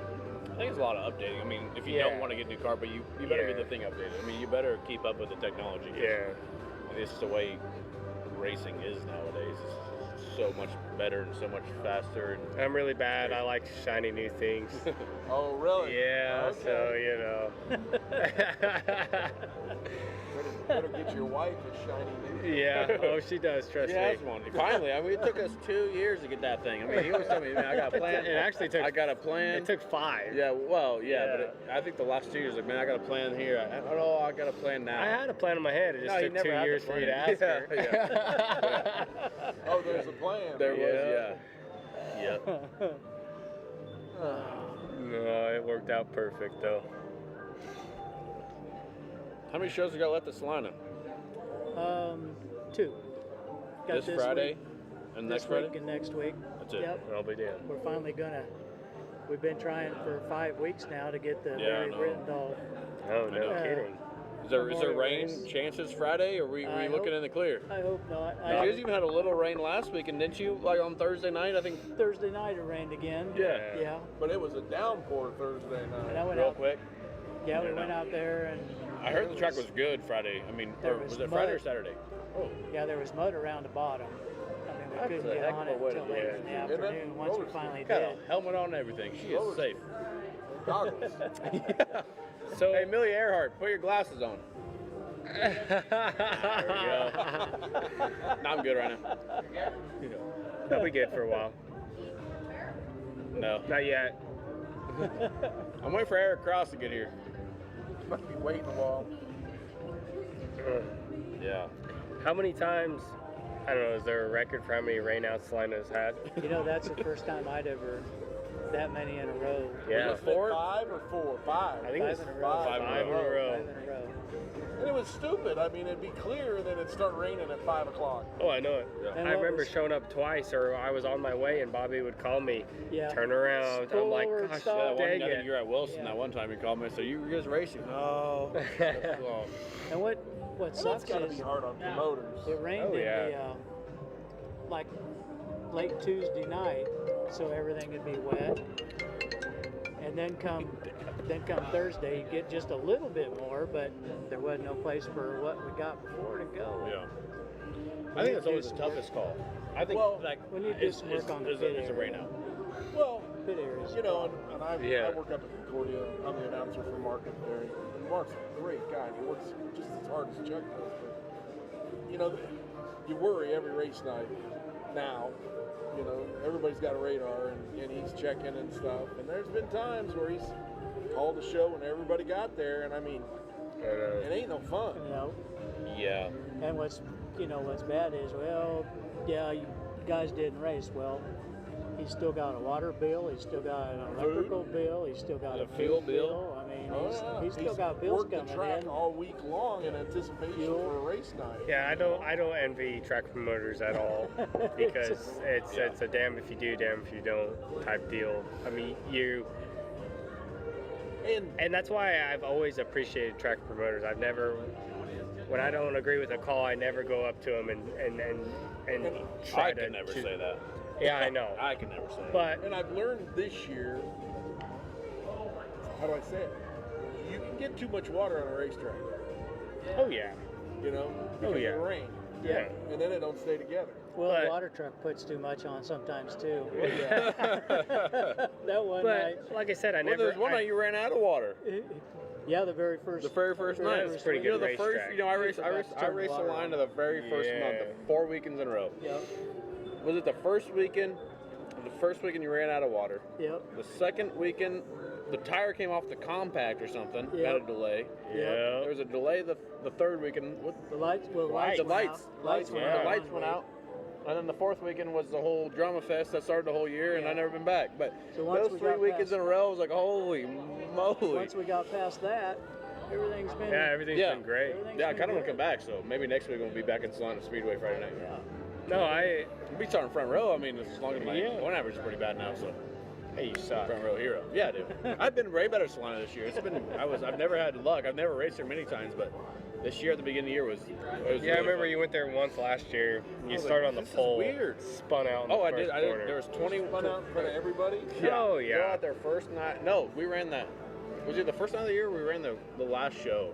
S4: I think it's a lot of updating. I mean, if you don't want to get a new car, but you better get the thing updated. I mean, you better keep up with the technology.
S3: Yeah.
S4: And it's the way racing is nowadays. It's so much better and so much faster. And
S3: I'm really bad. I like shiny new things.
S1: Oh, really?
S3: Yeah,
S1: Okay.
S3: so
S1: Better get your wife a shiny new.
S3: Yeah, oh, she does, trust
S4: she
S3: me.
S4: has one. Finally, I mean, it took us 2 years to get that thing. I mean, he always told me, man, I got a plan.
S3: It actually took.
S4: I got a plan.
S3: It took 5.
S4: Yeah, well, but I think the last 2 years, like, man, I got a plan here. I got a plan now.
S3: I had a plan in my head. It just took 2 years for me to ask her.
S4: Yeah.
S1: Oh, there's a plan.
S4: There was, Yep.
S3: No, it worked out perfect though.
S4: How many shows we got left at Salina?
S2: 2. Got
S4: This Friday
S2: week,
S4: and
S2: this
S4: next Friday?
S2: week and next week.
S4: That's it.
S2: Yep.
S3: I'll be damned.
S2: We're finally we've been trying for 5 weeks now to get the Barry
S4: no.
S2: Brittendahl.
S3: Oh, no
S2: Uh,
S3: kidding.
S4: Is there
S2: Memorial
S4: rain
S2: race.
S4: chances Friday, or were you
S2: I
S4: looking
S2: hope-
S4: in the clear?
S2: I hope not.
S4: You guys even had a little rain last week, and didn't you, like on Thursday night, I think?
S2: Thursday night it rained again.
S4: Yeah.
S2: Yeah.
S1: But it was a downpour Thursday
S2: And I
S1: night.
S2: went
S4: Real
S2: out.
S4: quick.
S2: Yeah, we went out there and
S4: I heard the track was good Friday. I mean,
S2: There
S4: or
S2: was
S4: was it Friday or
S2: mud.
S4: Saturday? Oh,
S2: yeah, there was mud around the bottom. I mean, we
S4: That's
S2: couldn't
S4: a
S2: get
S4: heck
S2: on
S4: of a
S2: it
S4: way to
S2: until
S4: do
S2: later
S4: it.
S2: in the
S1: Isn't it?
S2: afternoon. Once we finally
S4: got
S2: did.
S4: a helmet on and everything. She is safe.
S1: Goggles.
S3: So,
S4: Hey, Amelia Earhart, put your glasses on. There we go. No, I'm good right now.
S3: that'll be good for a while.
S4: No.
S3: Not yet.
S4: I'm waiting for Eric Cross to get here.
S1: Might be waiting a while.
S4: Yeah.
S3: How many times, I don't know, is there a record for how many rainouts Salina's had?
S2: That's the first time I'd ever that many in a row.
S3: Yeah.
S1: Was it 5 or 4? 5.
S3: I think it was
S2: 5 in a row.
S3: 5 in a row.
S2: 5 in a row.
S1: And it was stupid. I mean, it'd be clear, and then it'd start raining at 5 o'clock.
S3: Oh, I know it.
S4: Yeah.
S2: And
S3: I
S2: what
S3: remember
S2: was-
S3: showing up twice, or I was on my way, and Bobby would call me,
S2: Yeah.
S3: turn around.
S2: Pull
S3: I'm like,
S2: over and
S3: gosh,
S2: stop.
S4: Yeah, that one
S3: dang
S4: guy that
S3: it.
S4: you're at Wilson
S2: Yeah.
S4: that one time he called me and said, you guys racing? Oh. Oh.
S2: And what
S1: And that's
S2: sucks
S1: got to
S2: is
S1: be hard on promoters.
S2: it rained
S3: Oh, yeah.
S2: in the like late Tuesday night, so everything would be wet. And then come Thursday, you get just a little bit more, but there wasn't no place for what we got before to go.
S4: Yeah. I think that's always the toughest call. I think,
S1: Well,
S4: like,
S2: we need to do some work on the
S4: it's
S2: pit
S4: a rain
S2: area.
S4: out.
S1: Well,
S2: Pit areas.
S1: and I
S3: Yeah.
S1: work up at Concordia. I'm the announcer for Mark up there. And Mark's a great guy. He works just as hard as Chuck does. But, you worry every race night now. Everybody's got a radar, and he's checking and stuff. And there's been times where he's called the show when everybody got there, and I mean, it ain't no fun.
S4: Yeah.
S2: And what's what's bad is, well, yeah, you guys didn't race. Well, he's still got a water bill. He's still got an electrical bill. He's still got a
S4: fuel
S2: food
S4: bill.
S2: I mean, he's still got bills
S1: worked
S2: coming
S1: the track
S2: in.
S1: all week long in anticipation for a race night.
S3: Yeah, I don't envy track promoters at all because it's a damn if you do, damn if you don't type deal. I mean, and that's why I've always appreciated track promoters. I've never, when I don't agree with a call, I never go up to them and try
S4: I
S3: to.
S4: can never say that.
S3: Yeah, I know.
S4: I can never say that.
S3: But
S1: And I've learned this year, how do I say it? You can get too much water on a racetrack,
S3: oh yeah,
S1: because
S3: Oh, yeah.
S1: of the rain.
S3: yeah.
S1: And then it don't stay together.
S2: Well,
S3: But-
S2: the water truck puts too much on sometimes too. That one night.
S3: But like I said,
S4: Well, there was one night you ran out of water.
S2: Yeah, the very first.
S4: The very first
S2: very
S4: night.
S3: It was a pretty
S4: You know,
S3: good
S4: the first,
S3: racetrack.
S4: you know, I raced
S2: Turn
S4: the
S2: water
S4: line
S2: on.
S4: of the very first month,
S3: Yeah.
S4: the 4 weekends in a row.
S2: Yep.
S4: Was it the first weekend? The first weekend you ran out of water.
S2: Yep.
S4: The second weekend, the tire came off the compact or something.
S2: Yep.
S4: Got a delay. There
S3: Yeah.
S4: was a delay the third weekend. What?
S2: The lights. Well, the lights.
S4: The
S2: went
S4: lights.
S2: out. Lights went
S3: Yeah.
S2: out.
S4: The lights
S2: one
S4: went
S2: week.
S4: out. And then the fourth weekend was the whole drama fest that started the whole year, and
S2: Yeah.
S4: I never been back. But
S2: So once
S4: those
S2: we
S4: 3
S2: got
S4: weekends
S2: past-
S4: in a row, I was like, holy moly.
S2: Once we got past that, everything's been.
S3: Yeah, everything's
S4: Yeah.
S3: been great.
S2: everything's
S4: Yeah, I
S2: been
S4: kind of want to
S2: good.
S4: come back, so maybe next week we'll be back in Salina Speedway Friday night.
S2: Yeah.
S3: No,
S4: We'll be starting front row. I mean, as long as my
S3: Yeah.
S4: point average is pretty bad now, so
S3: hey, you suck.
S4: front row hero. Yeah, dude. I've been way better at Salina this year. I've never had luck. I've never raced here many times, but this year at the beginning of the year was
S3: Yeah, I
S4: really
S3: remember
S4: fun.
S3: you went there once last year. You
S4: was
S3: started
S4: like,
S3: on the
S4: this is
S3: pole,
S4: weird.
S3: spun out. In
S4: Oh,
S3: the
S4: I
S3: first
S4: did.
S3: corner.
S4: There was 20.
S1: Spun out in front of everybody.
S3: Oh, yeah.
S4: Go out there first night. No, we ran that. Was it the first night of the year? Or we ran the last show.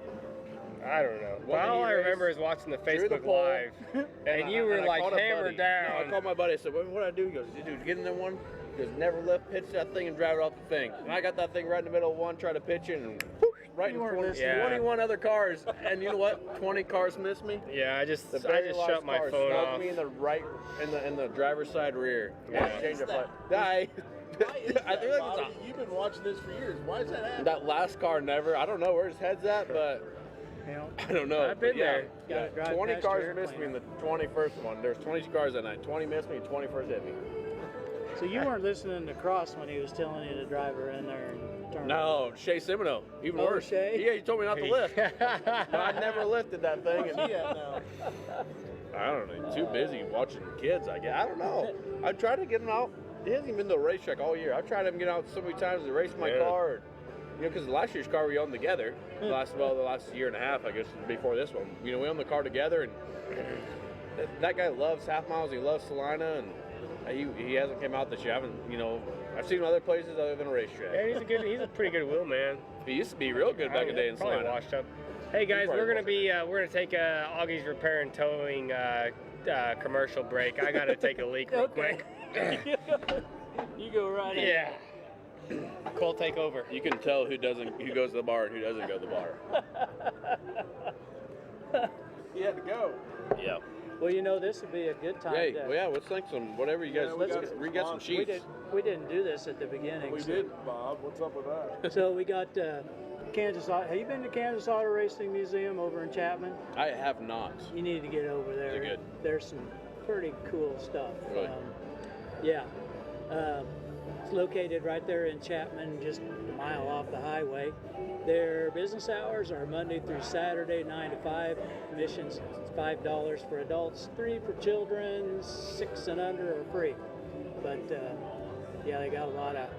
S3: I don't know.
S4: One
S3: But
S4: day
S3: all
S4: you
S3: I
S4: raced
S3: remember is watching the
S4: through the
S3: Facebook
S4: pole,
S3: Live, and you were
S4: I
S3: like
S4: called a buddy.
S3: hammered
S4: No, I
S3: down.
S4: called my buddy. I said, "What do I do?" He goes, "Dude, get in there one." He goes, "Never lift, pitch that thing and drive it off the thing." And I got that thing right in the middle of one, tried to pitch it, and whoosh, right
S2: You
S4: in
S2: weren't
S4: 20,
S2: listening.
S3: Yeah.
S4: 21 other cars. And you know what? 20 cars missed me.
S3: Yeah, I just
S4: The very last
S3: shut my
S4: car
S3: phone
S4: snuck
S3: off.
S4: me in the right, in the driver's side rear.
S3: Yeah.
S4: Change of
S1: Why is
S4: flight. I
S1: Why is that,
S4: I think that's
S1: Bobby? You've been watching this for years. Why is that happening?
S4: that last car never. I don't know where his head's at, but
S2: You know,
S4: I don't know.
S3: I've been
S4: But yeah,
S3: there.
S2: Gotta
S4: Yeah,
S2: drive
S4: 20
S2: past your
S4: cars missed me in the 21st one. There's 20 cars that night. 20 missed me, 21st hit me.
S2: so you weren't listening to Cross when he was telling you to drive her in there and turn.
S4: No, Shay Semino, even
S2: Oh,
S4: worse.
S2: Shay?
S4: Yeah, he told me not to lift. No, I never lifted that thing.
S1: Where's
S4: And
S1: he at now?
S4: I don't know. Too busy watching kids. I guess. I don't know. I tried to get him out. He hasn't even been to a racetrack all year. I've tried to get him out so many times to race my
S3: Yeah.
S4: car. You know, because last year's car we owned together. The last year and a half, I guess, before this one. You know, we owned the car together, and that guy loves half miles. He loves Salina, and he hasn't come out this year. I haven't, you know, I've seen him other places other than a racetrack.
S3: Yeah, he's a pretty good wheel man.
S4: He used to be real good back in the day in
S3: Probably
S4: Salina.
S3: washed up. Hey guys,
S4: probably
S3: we're gonna take Augie's Repair and Towing commercial break. I gotta take a leak real
S2: Okay.
S3: quick.
S2: You go right ahead.
S3: Yeah. Cole, take over.
S4: You can tell who goes to the bar and who doesn't go to the bar.
S1: He had to go.
S4: Yeah.
S2: Well, you know, this would be a good time
S4: Hey,
S2: to.
S4: well, yeah, let's think some whatever you guys.
S1: Yeah,
S4: let's
S1: got
S4: get,
S1: some
S4: we got some
S1: sponsors.
S4: sheets.
S2: We didn't do this at the beginning.
S1: We
S2: so-
S1: didn't, Bob. What's up with that?
S2: So we got Kansas. Have you been to Kansas Auto Racing Museum over in Chapman?
S4: I have not.
S2: You need to get over there.
S4: Is it good?
S2: There's some pretty cool stuff.
S4: Really?
S2: Yeah. It's located right there in Chapman, just a mile off the highway. Their business hours are Monday through Saturday, 9 to 5. Admission's $5 for adults, $3 for children, 6 and under are free. But yeah, they got a lot of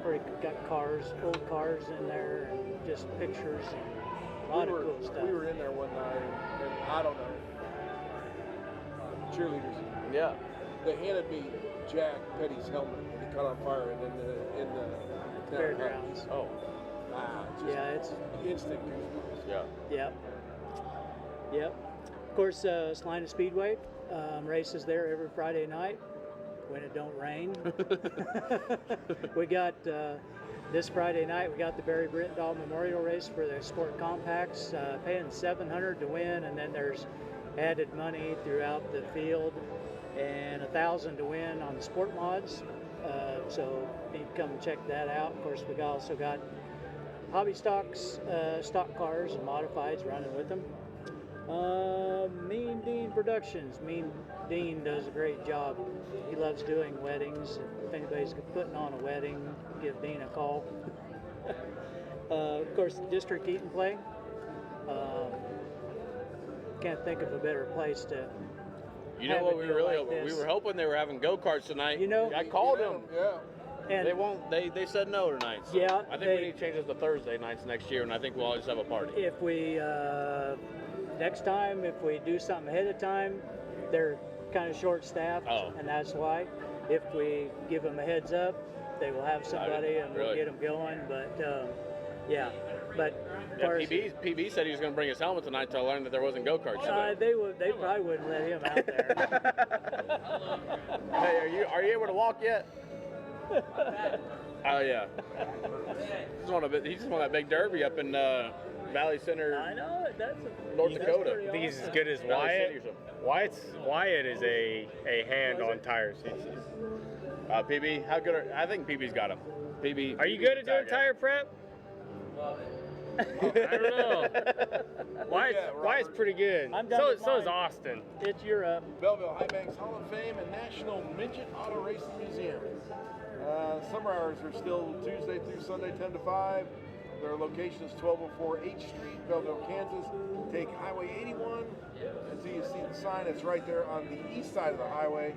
S2: pretty got cars, old cars in there, and just pictures and a lot of cool stuff.
S1: We were in there one night, and I don't know, cheerleaders.
S4: Yeah.
S1: They handed me Jack Petty's helmet, and he caught on fire in the
S2: Fairgrounds.
S4: Oh.
S1: Just
S2: Yeah, it's
S1: instant goosebumps.
S4: Yeah.
S2: Yep. Yep. Of course, Salina Speedway races there every Friday night when it don't rain. We got this Friday night. We got the Barry Brittendahl Memorial Race for the Sport Compacts, paying $700 to win, and then there's added money throughout the field, and $1,000 to win on the Sport Mods. So you need to come and check that out. Of course, we also got hobby stocks, stock cars and modifieds running with them. Mean Dean Productions. Mean Dean does a great job. He loves doing weddings. If anybody's putting on a wedding, give Dean a call. Of course, District Eat and Play. Can't think of a better place to.
S4: You know
S2: have
S4: what
S2: a
S4: we
S2: deal
S4: were really
S2: like
S4: hoping? We
S2: this.
S4: were hoping they were having go-karts tonight.
S2: You know,
S4: I called them.
S1: Yeah.
S2: And
S4: They won't. They said no tonight. So
S2: Yeah,
S4: I think
S2: they-
S4: we need to change this to Thursday nights next year, and I think we'll all just have a party.
S2: if we next time, if we do something ahead of time, they're kind of short-staffed,
S4: Oh.
S2: and that's why. If we give them a heads up, they will have somebody, and we'll
S4: Really?
S2: get them going. But yeah, but as
S4: Yeah,
S2: far as-
S4: PB said he was going to bring his helmet tonight to learn that there wasn't go-karts today.
S2: they probably wouldn't let him out there.
S4: Hey, are you able to walk yet? Oh yeah. He just won that big derby up in Valley Center,
S2: I know that's
S4: North
S2: that's
S4: Dakota.
S2: pretty
S3: I think he's as
S2: awesome.
S3: good as
S4: Valley City or
S3: Wyatt.
S4: something.
S3: Wyatt is a hand
S2: Was
S3: on
S2: it?
S3: tires.
S4: PB, how good? I think PB's got him. PB.
S3: Are you
S4: PB's
S3: good at doing
S4: guy.
S3: tire prep? I don't know. Wyatt's,
S1: Yeah, Robert.
S3: Wyatt's pretty good.
S2: I'm done
S3: So
S2: with
S3: is
S2: mine.
S3: Austin.
S2: It's your
S1: Belleville High Banks Hall of Fame and National Midget Auto Racing Museum. Summer hours are still Tuesday through Sunday, 10 to 5. Their location is 1204 H Street, Belleville, Kansas. Take Highway 81 until you see the sign. It's right there on the east side of the highway.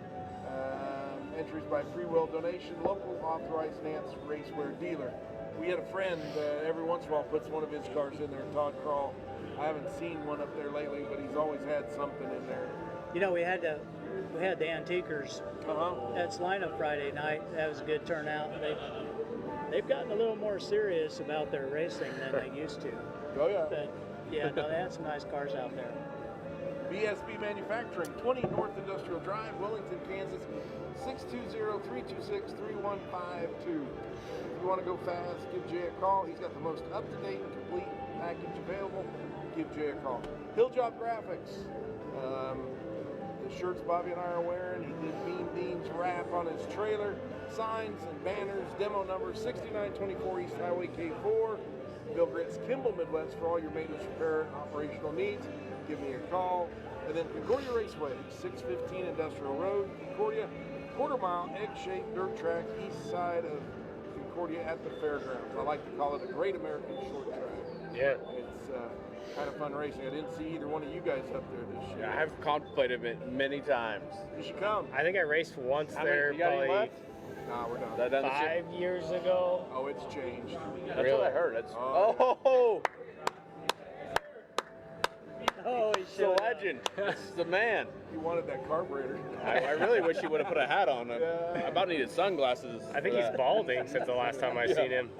S1: Entries by free will donation, local authorized Nance Racewear dealer. We had a friend every once in a while puts one of his cars in there, Todd Crawl. I haven't seen one up there lately, but he's always had something in there.
S2: You know, we had the antiquers at lineup Friday night. That was a good turnout. They've gotten a little more serious about their racing than they used to.
S1: Oh yeah.
S2: But yeah, no, they had some nice cars out there.
S1: BSB Manufacturing, 20 North Industrial Drive, Wellington, Kansas, 620-326-3152. If you want to go fast, give Jay a call. He's got the most up-to-date and complete package available. Give Jay a call. Hilljob Graphics. The shirts Bobby and I are wearing. He did Mean Dean's wrap on his trailer. Signs and banners. Demo number 6924 East Highway K4. Bill Gritt's Kimball Midwest for all your maintenance, repair, and operational needs. Give me a call. And then Concordia Raceway, 615 Industrial Road, Concordia, quarter-mile egg-shaped dirt track east side of Concordia at the fairgrounds. I like to call it a Great American Short Track.
S3: Yeah.
S1: It's kind of fun racing. I didn't see either one of you guys up there this year.
S4: Yeah, I've contemplated it many times.
S1: You should come.
S3: I think I raced once
S4: How many-
S3: there
S4: you got any
S3: probably
S4: left?
S1: Nah, we're done.
S4: That doesn't
S3: 5 years ago.
S1: Oh, it's changed.
S4: That's
S3: Really?
S4: what I heard. That's
S1: Oh.
S2: Oh, he
S4: It's the legend. It's the man.
S1: You wanted that carburetor.
S4: I really wish he would have put a hat on. I
S1: Yeah.
S4: about needed sunglasses.
S3: I think he's balding since the last time I seen him.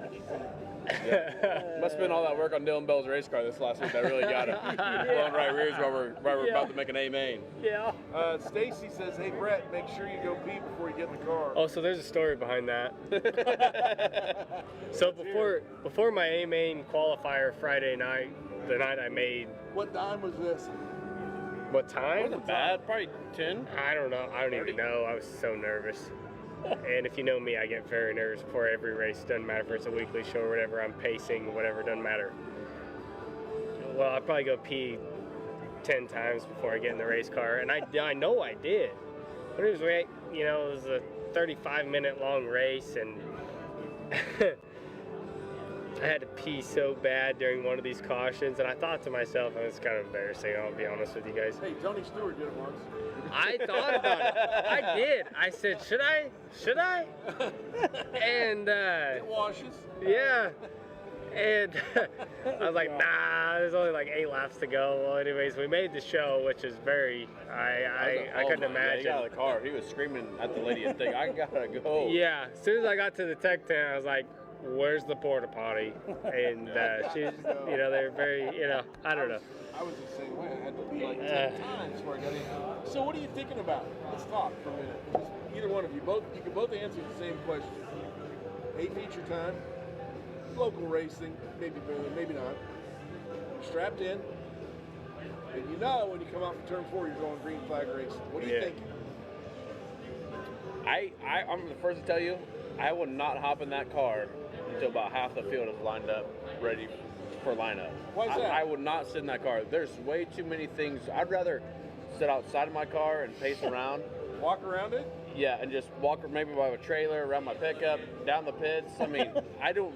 S4: Must have been all that work on Dylan Bell's race car this last week that really got him. Blowing right rears while we're about to make an A main.
S2: Yeah.
S1: Stacy says, hey, Brett, make sure you go pee before you get in the car.
S3: Oh, so there's a story behind that. So before my A main qualifier Friday night, the night I made,
S1: What dime was this?
S3: what time?
S4: Wasn't bad. Probably 10.
S3: I don't know. I don't even know. I was so nervous. And if you know me, I get very nervous before every race. Doesn't matter if it's a weekly show or whatever. I'm pacing, whatever. Doesn't matter. Well, I'll probably go pee 10 times before I get in the race car, and I know I did. But it was it was a 35-minute long race, and I had to pee so bad during one of these cautions, and I thought to myself, and it's kind of embarrassing. I'll be honest with you guys.
S1: Hey, Tony Stewart did it once.
S3: I thought about it. I did. I said, should I? Should I? And
S1: It washes.
S3: yeah. And I was like, nah, there's only like 8 laps to go. Well, anyways, we made the show, which is very, I couldn't
S4: He got
S3: imagine.
S4: out of the car. He was screaming at the lady and thing, I gotta go.
S3: Yeah, as soon as I got to the tech tent, I was like, where's the porta potty? And she's, they're very, I don't know.
S1: I was the same way. I had to pee like 10 times before I got in. So what are you thinking about? Let's talk for a minute. Just either one of you. You can both answer the same question. 8 feature time, local racing, maybe not. You're strapped in, and when you come out from turn 4, you're going green flag racing. What are you thinking?
S4: I'm the first to tell you, I would not hop in that car until about half the field is lined up, ready for lineup.
S1: Why is that?
S4: I would not sit in that car. There's way too many things. I'd rather sit outside of my car and pace around.
S1: Walk around it?
S4: Yeah, and just walk maybe by a trailer, around my pickup, down the pits. I mean, I do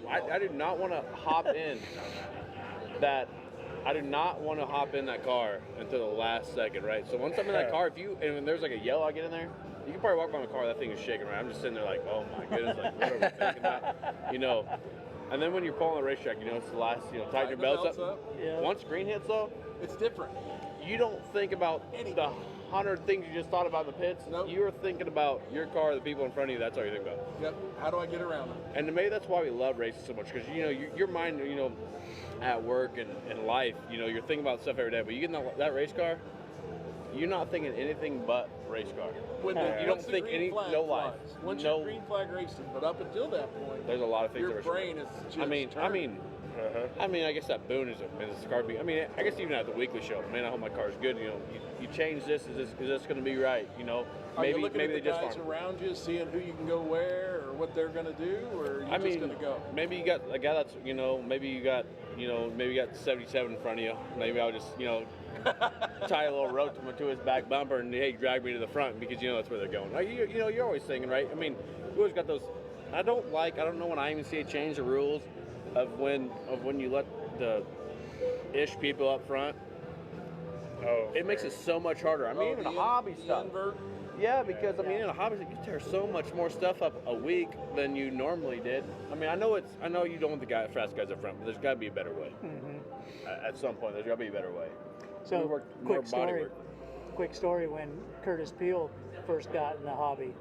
S4: not want to hop in that. I do not want to hop in that car until the last second, right? So once I'm in that car, and when there's like a yellow, I get in there, you can probably walk by my car, that thing is shaking around. I'm just sitting there like, oh my goodness, like what are we thinking about? You know. And then when you're pulling the racetrack, you know, it's the last, you know, tighten your belts up.
S2: Yeah.
S4: Once green hits though,
S1: It's different.
S4: you don't think about
S1: Anything.
S4: the 100 things you just thought about in the pits.
S1: Nope.
S4: You're thinking about your car, the people in front of you. That's all you think about.
S1: Yep. How do I get around them?
S4: And maybe that's why we love racing so much, because you know your mind, you know, at work and life, you know, you're thinking about stuff every day. But you get in that race car, you're not thinking anything but race car.
S1: When
S4: You don't think no life,
S1: Once
S4: no.
S1: you're green flag racing, but up until that point,
S4: There's a lot of things.
S1: your
S4: that
S1: brain is just
S4: I mean,
S1: turning.
S4: I guess that boon is a car. I mean, I guess even at the weekly show, man, I hope my car's good. You know, you change this. Is this going to be right? You know,
S1: Are you looking
S4: maybe
S1: at
S4: they
S1: the
S4: just
S1: guys
S4: aren't.
S1: around you, seeing who you can go where or what they're going to do, or are you just going to go?
S4: Maybe you got a guy that's, you know, maybe you got 77 in front of you. Maybe I'll just, you know, tie a little rope to his back bumper and, hey, drag me to the front, because you know that's where they're going. Like, you know, you're always thinking, right? I mean, you always got those. I don't know when I even see a change the rules of when you let the ish people up front.
S3: Oh,
S4: It makes it so much harder. I mean, even the hobby stuff.
S1: Invert.
S4: Yeah, because I mean, in a hobby, you tear so much more stuff up a week than you normally did. I mean, I know you don't want the fast guys up front, but there's got to be a better way. At some point, there's got to be a better way.
S2: So,
S4: We work more
S2: quick
S4: body
S2: story.
S4: work.
S2: Quick story. When Curtis Peel first got in the hobby,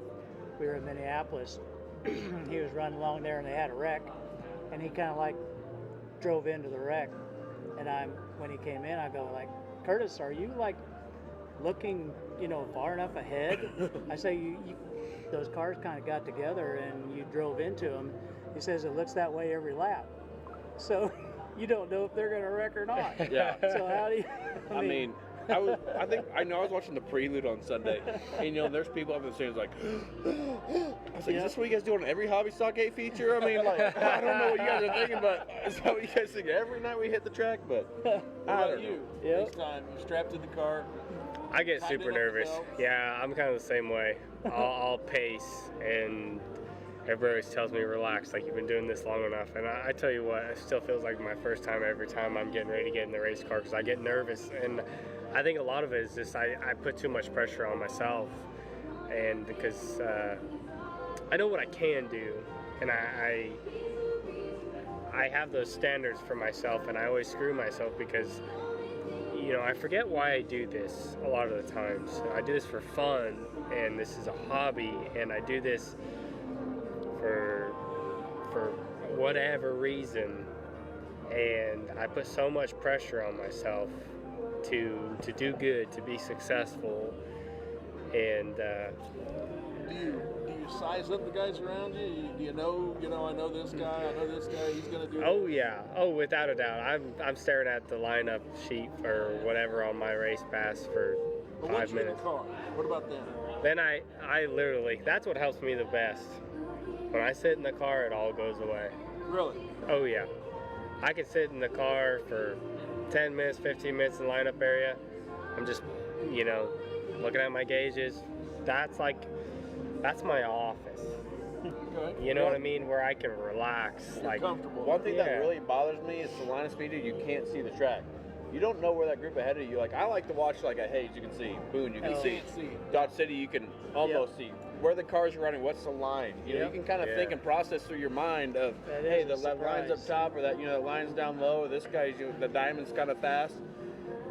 S2: we were in Minneapolis. He was running along there, and they had a wreck, and he kind of like drove into the wreck. And when he came in, I go like, Curtis, are you like looking, you know, far enough ahead? I say, you those cars kind of got together and you drove into them. He says it looks that way every lap. So you don't know if they're going to wreck or not.
S4: Yeah.
S2: So how do you?
S4: I mean, I was watching the prelude on Sunday, and you know, there's people up in the stands like, I was like, is this what you guys do on every Hobby Stock 8 feature? I mean, like, I don't know what you guys are thinking, but is that what you guys think every night we hit the track? But
S1: What
S4: I
S1: about
S4: don't
S1: you?
S4: know.
S2: Yep.
S1: Next time, you strapped to the car.
S3: I get
S1: Tighten
S3: super
S1: it up
S3: nervous.
S1: yourself.
S3: Yeah, I'm kind of the same way. I'll pace, and everybody always tells me relax, like you've been doing this long enough. And I tell you what, it still feels like my first time every time I'm getting ready to get in the race car, because I get nervous. And I think a lot of it is just I put too much pressure on myself, and because I know what I can do, and I have those standards for myself, and I always screw myself because, you know, I forget why I do this a lot of the times. I do this for fun, and this is a hobby, and I do this for whatever reason, and I put so much pressure on myself to do good, to be successful, and
S1: Do you size up the guys around you? Do you know, I know this guy, he's going to do
S3: oh yeah, oh without a doubt, I'm staring at the lineup sheet or whatever on my race pass for
S1: But
S3: 5
S1: once you're in
S3: minutes.
S1: the car, what about them?
S3: Then I literally, that's what helps me the best. When I sit in the car, it all goes away.
S1: Really?
S3: Oh yeah. I can sit in the car for 10 minutes, 15 minutes in the lineup area. I'm just, you know, looking at my gauges. That's my office.
S1: Okay.
S3: You know what I mean? Where I can relax.
S1: You're
S3: like
S1: comfortable.
S4: One thing that
S3: Yeah.
S4: really bothers me is the line of speed, you can't see the track. You don't know where that group ahead of you. Like, I like to watch, like, at Hayes, you can see. Boone, you can
S1: You
S4: see.
S1: can't see.
S4: Dodge City, you can almost see. Where the cars are running, what's the line? You know,
S2: Yep.
S4: you can kind of think and process through your mind of,
S2: That
S4: hey,
S2: is a
S4: that line's up
S2: surprise.
S4: top, or that, you know, the line's down low, or this guy's, the diamond's kind of fast.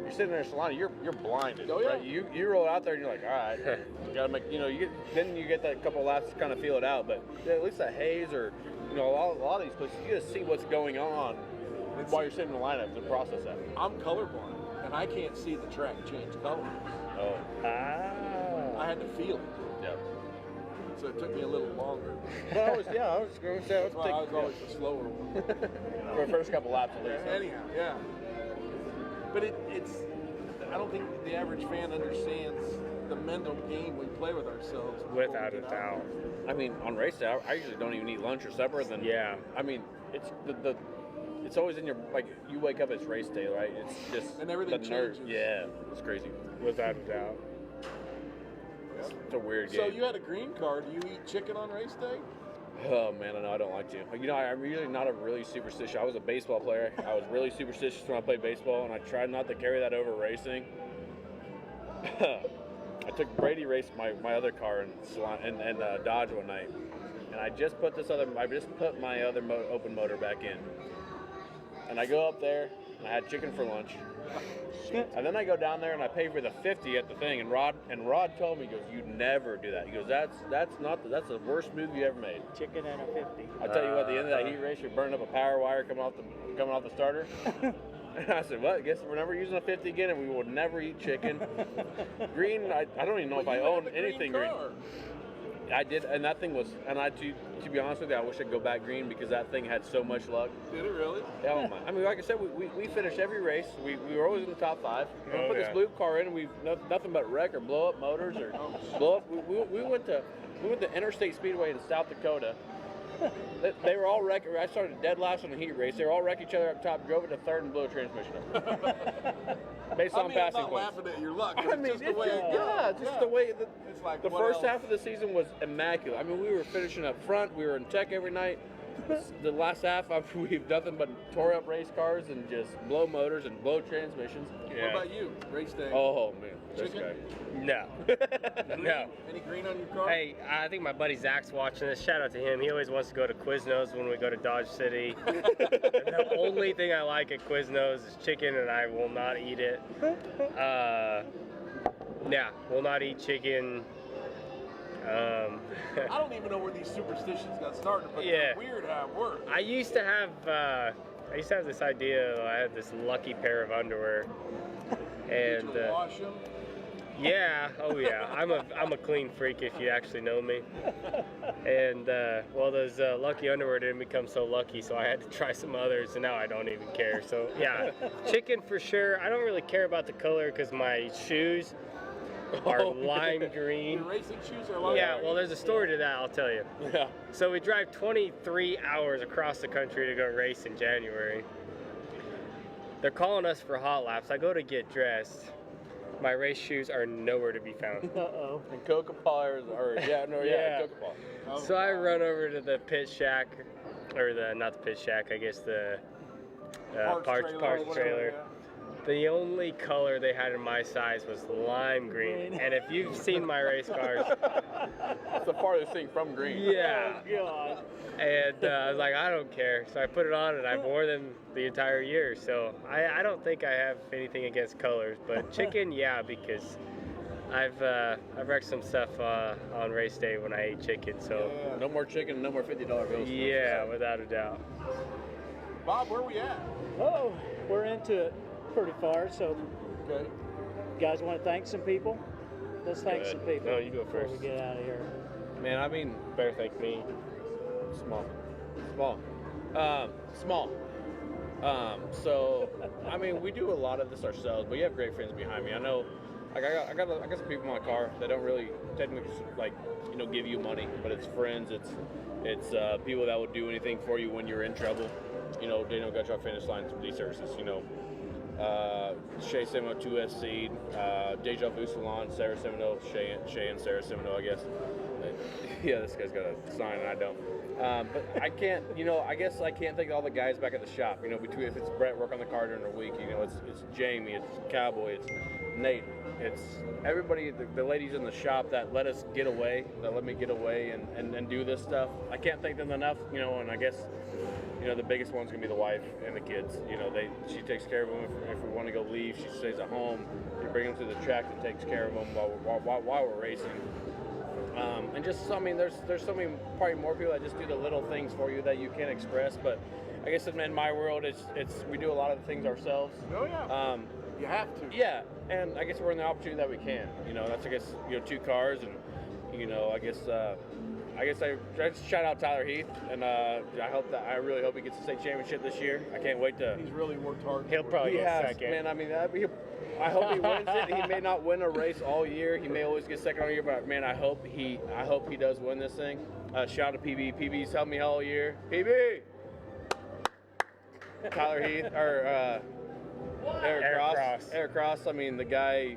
S4: You're sitting there in Solana, you're blinded.
S1: Oh, yeah.
S4: Right? You roll out there and you're like, all right, you gotta make, you know, then you get that couple laps to kind of feel it out. But yeah, at least at Hayes or, you know, a lot of these places, you just see what's going on while you're sitting in the lineup to process that.
S1: I'm colorblind, and I can't see the track change color.
S4: Oh,
S1: I had to feel it,
S4: yeah.
S1: so it took me a little longer.
S4: But I was going to say,
S1: That's why I was always the slower one.
S4: for the first couple laps at least.
S1: Anyhow, yeah. But it's, I don't think the average fan understands the mental game we play with ourselves. before we
S3: without a
S1: get out
S3: doubt.
S4: I mean, on race day, I usually don't even eat lunch or supper. Then
S3: Yeah.
S4: I mean, it's it's always in your, like, you wake up, it's race day, right? It's just
S1: And everything
S4: the nerve.
S1: changes.
S4: Yeah, it's crazy.
S3: Without a doubt.
S4: It's a weird
S1: So
S4: game.
S1: you had a green card. Do you eat chicken on race day?
S4: Oh man, I know I don't like to. You know, I'm usually not a really superstitious. I was a baseball player. I was really superstitious when I played baseball, and I tried not to carry that over racing. I took Brady raced my other car in Dodge one night, and I just put my other open motor back in, and I go up there and I had chicken for lunch. And then I go down there and I pay for the 50 at the thing, and Rod told me, he goes, "You never do that." He goes, that's the worst move you ever made.
S2: Chicken and a 50.
S4: I tell you what, at the end of that heat race, you're burning up a power wire coming off the starter. And I said, "Well, I guess we're never using a 50 again, and we will never eat chicken." Green, I don't even know if I own anything green. I did, and that thing was, and to be honest with you, I wish I'd go back green because that thing had so much luck.
S1: Did it really?
S4: Oh my! I mean, like I said, we finished every race. We were always in the top 5. We put this blue car in, and we've nothing but wreck or blow up motors or blow up. We went to Interstate Speedway in South Dakota. They were all wrecked. I started dead last on the heat race. They were all wrecked each other up top, drove it to third, and blew a transmission up. Based on passing
S1: I'm not
S4: points.
S1: laughing at your luck.
S4: I mean,
S1: just the way it goes.
S4: the way
S1: It's like,
S4: the
S1: what
S4: first
S1: else?
S4: half of the season was immaculate. I mean, we were finishing up front. We were in tech every night. The last half, we've nothing but tore up race cars and just blow motors and blow transmissions.
S1: What about you? Race day.
S4: Oh man, this
S1: Chicken?
S4: guy.
S3: No. No.
S1: Any green on your car?
S3: Hey, I think my buddy Zach's watching this. Shout out to him. He always wants to go to Quiznos when we go to Dodge City. The only thing I like at Quiznos is chicken, and I will not eat it. Will not eat chicken.
S1: I don't even know where these superstitions got started, but
S3: Yeah.
S1: it's weird how it works.
S3: I used to have this idea. I had this lucky pair of underwear,
S1: Did
S3: and
S1: you wash them?
S3: yeah, oh yeah, I'm a clean freak if you actually know me. And well, those lucky underwear didn't become so lucky, so I had to try some others, and now I don't even care. So yeah, chicken for sure. I don't really care about the color because my shoes are lime green.
S1: Your racing shoes are lime
S3: Yeah,
S1: green?
S3: well, there's a story to that, I'll tell you.
S4: Yeah.
S3: So we drive 23 hours across the country to go race in January. They're calling us for hot laps. I go to get dressed. My race shoes are nowhere to be found.
S2: Uh-oh.
S4: And Coca Paws
S3: Yeah.
S4: Coca Paw.
S1: Oh,
S3: So I run over to the pit shack, or not the pit shack, I guess the parts
S1: whatever,
S3: trailer.
S1: yeah.
S3: The only color they had in my size was lime green. And if you've seen my race cars,
S4: It's the farthest thing from green.
S3: yeah.
S2: Oh, God.
S3: And I was like, I don't care. So I put it on, and I've worn them the entire year. So I don't think I have anything against colors, but chicken, yeah, because I've wrecked some stuff on race day when I ate chicken. So
S1: Yeah.
S4: No more chicken, no more $50 bills.
S3: yeah, without a doubt.
S1: Bob, where we at?
S2: Oh, we're into it pretty far, so
S1: Okay.
S2: you guys want to thank some people? Let's thank
S3: Good.
S2: some people
S3: No, you go
S2: before
S3: first.
S2: we get out of here.
S4: Man, I mean,
S3: Better thank me.
S4: small. So, I mean, we do a lot of this ourselves, but you have great friends behind me. I know, like, I got some people in my car that don't really technically, like, give you money, but it's friends, it's people that will do anything for you when you're in trouble. Daniel got you off finish line through these services, Shay Semino, 2SC, Deja Vu Salon, Sarah Semino, Shay and Sarah Semino, I guess. Yeah, this guy's got a sign and I don't. But I can't, I guess I can't think of all the guys back at the shop. Between if it's Brett work on the car during the week, it's Jamie, it's Cowboy, it's Nate, it's everybody, the ladies in the shop that let us get away, that let me get away and do this stuff. I can't thank them enough, and I guess, the biggest one's gonna be the wife and the kids. She takes care of them if we want to go leave. She stays at home. We bring them to the track and takes care of them while we're racing. And just, there's so many, probably more people that just do the little things for you that you can't express. But I guess in my world, it's we do a lot of the things ourselves.
S1: Oh, yeah. You have to.
S4: Yeah, and I guess we're in the opportunity that we can. That's, I guess, 2 cars, and I guess I just shout out Tyler Heath, and I really hope he gets the state championship this year. I can't wait to.
S1: He's really worked hard.
S3: He'll probably get second.
S4: Man. I mean, I hope he wins it. He may not win a race all year. He may always get second all year, but man, I hope he does win this thing. Shout out to PB. PB's helped me all year. PB. Tyler Heath or Eric Cross. I mean, the guy.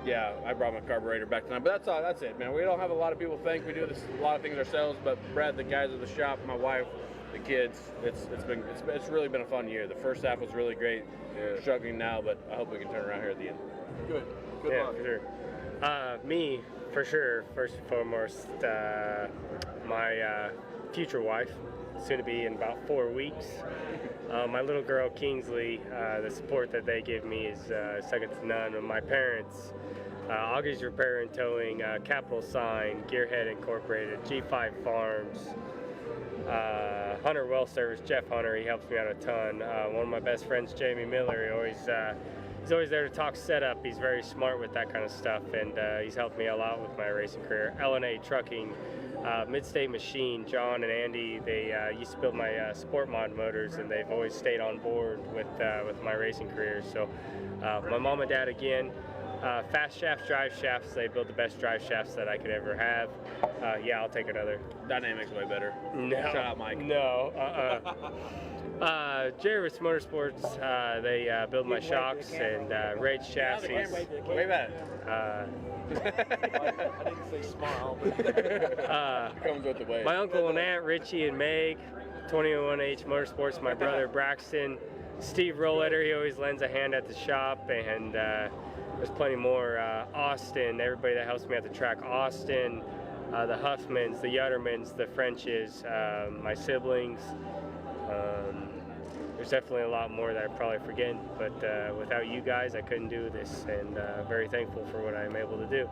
S4: Yeah, I brought my carburetor back tonight, but that's it, man. We don't have a lot of people think we do a lot of things ourselves, but Brad, the guys at the shop, my wife, the kids, it's really been a fun year. The first half was really great. We're struggling now, but I hope we can turn around here at the end.
S1: Good luck.
S3: For sure. Me, for sure. First and foremost, my future wife, soon to be in about 4 weeks. My little girl Kingsley, the support that they give me is second to none. And my parents, Augie's Repair and Towing, Capital Sign, Gearhead Incorporated, G5 Farms, Hunter Well Service, Jeff Hunter, he helps me out a ton. One of my best friends, Jamie Miller, he's always there to talk setup. He's very smart with that kind of stuff, and he's helped me a lot with my racing career. L&A Trucking, Midstate Machine, John and Andy, they used to build my sport mod motors, and they've always stayed on board with my racing career. So my mom and dad again, Fast Shafts, Drive Shafts, they build the best drive shafts that I could ever have. Yeah, I'll take another.
S4: Dynamics way better.
S3: No.
S4: Shout out Mike.
S3: No. Jervis Motorsports, they build my shocks and Rage chassis.
S4: Way back.
S1: I didn't say smile, but
S4: Comes with the way.
S3: My uncle and aunt, Richie and Meg, 21H Motorsports, my brother Braxton, Steve Roletter, he always lends a hand at the shop, and there's plenty more. Austin, everybody that helps me at the track, Austin, the Huffmans, the Yuttermans, the Frenches, my siblings. There's definitely a lot more that I probably forget, but without you guys, I couldn't do this, and very thankful for what I'm able to do.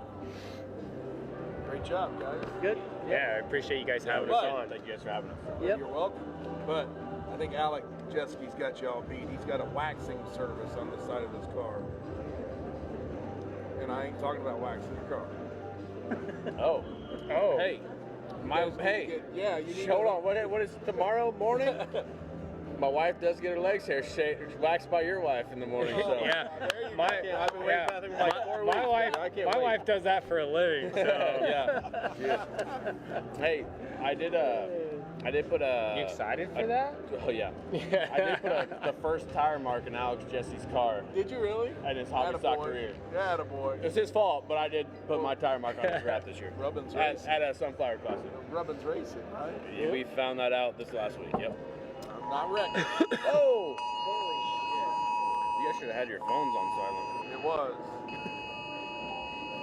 S1: great job, guys.
S2: Good.
S3: Yeah, I appreciate you guys having us on.
S4: Thank you guys for having us.
S2: Yep.
S1: You're welcome. But I think Alec Jetski's got you all beat. He's got a waxing service on the side of his car. And I ain't talking about waxing your car.
S4: Oh. Hey.
S1: Yeah, you need
S4: Hold on. What is tomorrow morning? My wife does get her legs hair waxed by your wife in the morning. So.
S3: Yeah,
S1: I've been
S3: my
S1: waiting for like 4 weeks.
S3: my wife does that for a living. So
S4: Yeah. Hey, I did put a.
S3: You excited for that?
S4: Oh yeah. I did put the first tire mark in Alex Jesse's car
S1: Did you really?
S4: in his hobby stock
S1: Attaboy.
S4: career.
S1: Yeah, attaboy.
S4: It's his fault, but I did put my tire mark on his wrap this year.
S1: Rubbin's
S4: At
S1: racing.
S4: a Sunflower Classic.
S1: Rubbin's racing, right?
S4: Yeah, we found that out this last week. Yep.
S1: I'm not wrecking.
S4: Oh! You guys should have had your phones on silent.
S1: It was.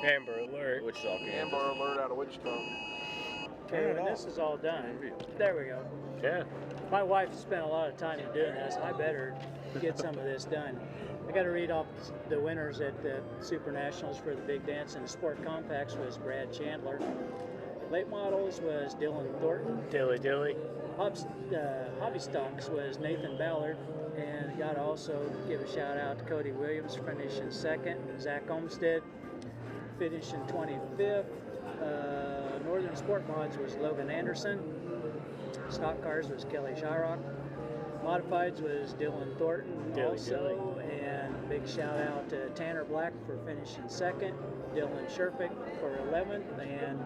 S3: Amber Alert.
S4: Wichita, Kansas.
S1: Amber alert out of Wichita.
S2: Okay, when this is all done, there we go.
S3: Yeah.
S2: My wife spent a lot of time in doing this. I better get some of this done. I got to read off the winners at the Super Nationals for the Big Dance, and the Sport Compacts was Brad Chandler. Late Models was Dylan Thornton.
S3: Dilly.
S2: Hobby Stocks was Nathan Ballard, and got to also give a shout out to Cody Williams finishing second. Zach Olmstead finishing 25th. Northern Sport Mods was Logan Anderson. Stock Cars was Kelly Shyrock. Modifieds was Dylan Thornton also. And big shout out to Tanner Black for finishing second. Dylan Sherpick for 11th. And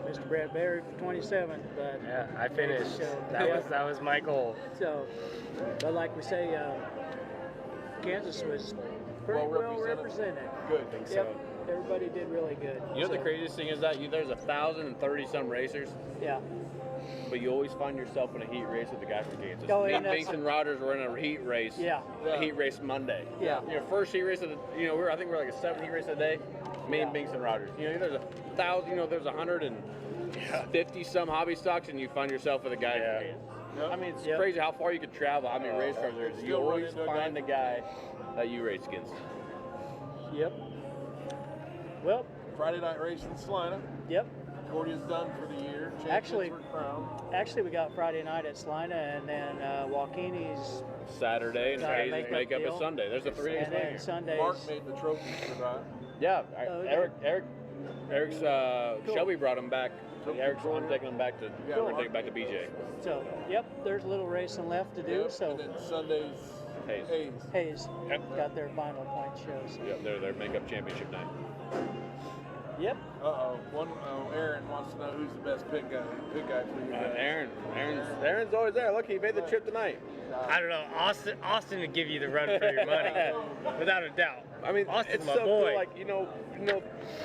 S2: Mr. Brett Berry for 27th. But
S3: Yeah, I finished.
S2: So,
S3: That was my goal.
S2: So, but like we say, Kansas was pretty well represented.
S1: Good.
S2: Yep, everybody did really good.
S4: You know the
S2: So,
S4: craziest thing is that there's 1,030 some racers,
S2: Yeah.
S4: but you always find yourself in a heat race with the guy from Kansas.
S2: Oh,
S4: Me
S2: yeah,
S4: and
S2: that's-
S4: Mason Rogers were in a heat race.
S2: Yeah.
S4: A heat race Monday.
S2: Yeah.
S4: First heat race of the. I think we're like a 7 heat race a day. Me and Binks and Rogers. There's 1,000. There's 150 some hobby stocks, and you find yourself with a guy.
S3: Yeah.
S4: from Kansas. I mean, it's
S2: Yep.
S4: crazy how far you could travel, how many race cars there's. You
S1: Still run
S4: always
S1: into a guy
S4: find a guy that you race against.
S2: Yep. Well,
S1: Friday night race in Salina.
S2: yep.
S1: Cordia's done for the year. Champions
S2: Actually-
S1: were crowned.
S2: Actually, we got Friday night at Salina, and then Joaquini's,
S4: Saturday and
S2: Got a
S4: Hayes
S2: makeup
S4: makeup
S2: deal.
S4: is Sunday. There's a 3 days
S2: and then
S4: later.
S2: Sundays.
S1: Mark made the trophies for that.
S4: Yeah,
S2: Oh, okay.
S4: Eric's Shelby brought him back. I'm taking him back to.
S1: Yeah,
S4: we're taking him back to BJ.
S2: So, yep, there's a little racing left to do.
S1: Yep,
S2: So,
S1: and then Sundays,
S4: Hayes.
S2: Hayes
S3: Yep.
S2: got their final point shows.
S4: Yeah, they're their makeup championship night.
S2: Yep.
S1: Aaron wants to know who's the best pit guy for you guys.
S4: Aaron's always there. Look, he made the trip tonight.
S3: I don't know. Austin would give you the run for your money, without a doubt.
S4: I mean,
S3: Austin's
S4: it's
S3: my
S4: so
S3: boy.
S4: cool. Like, you know,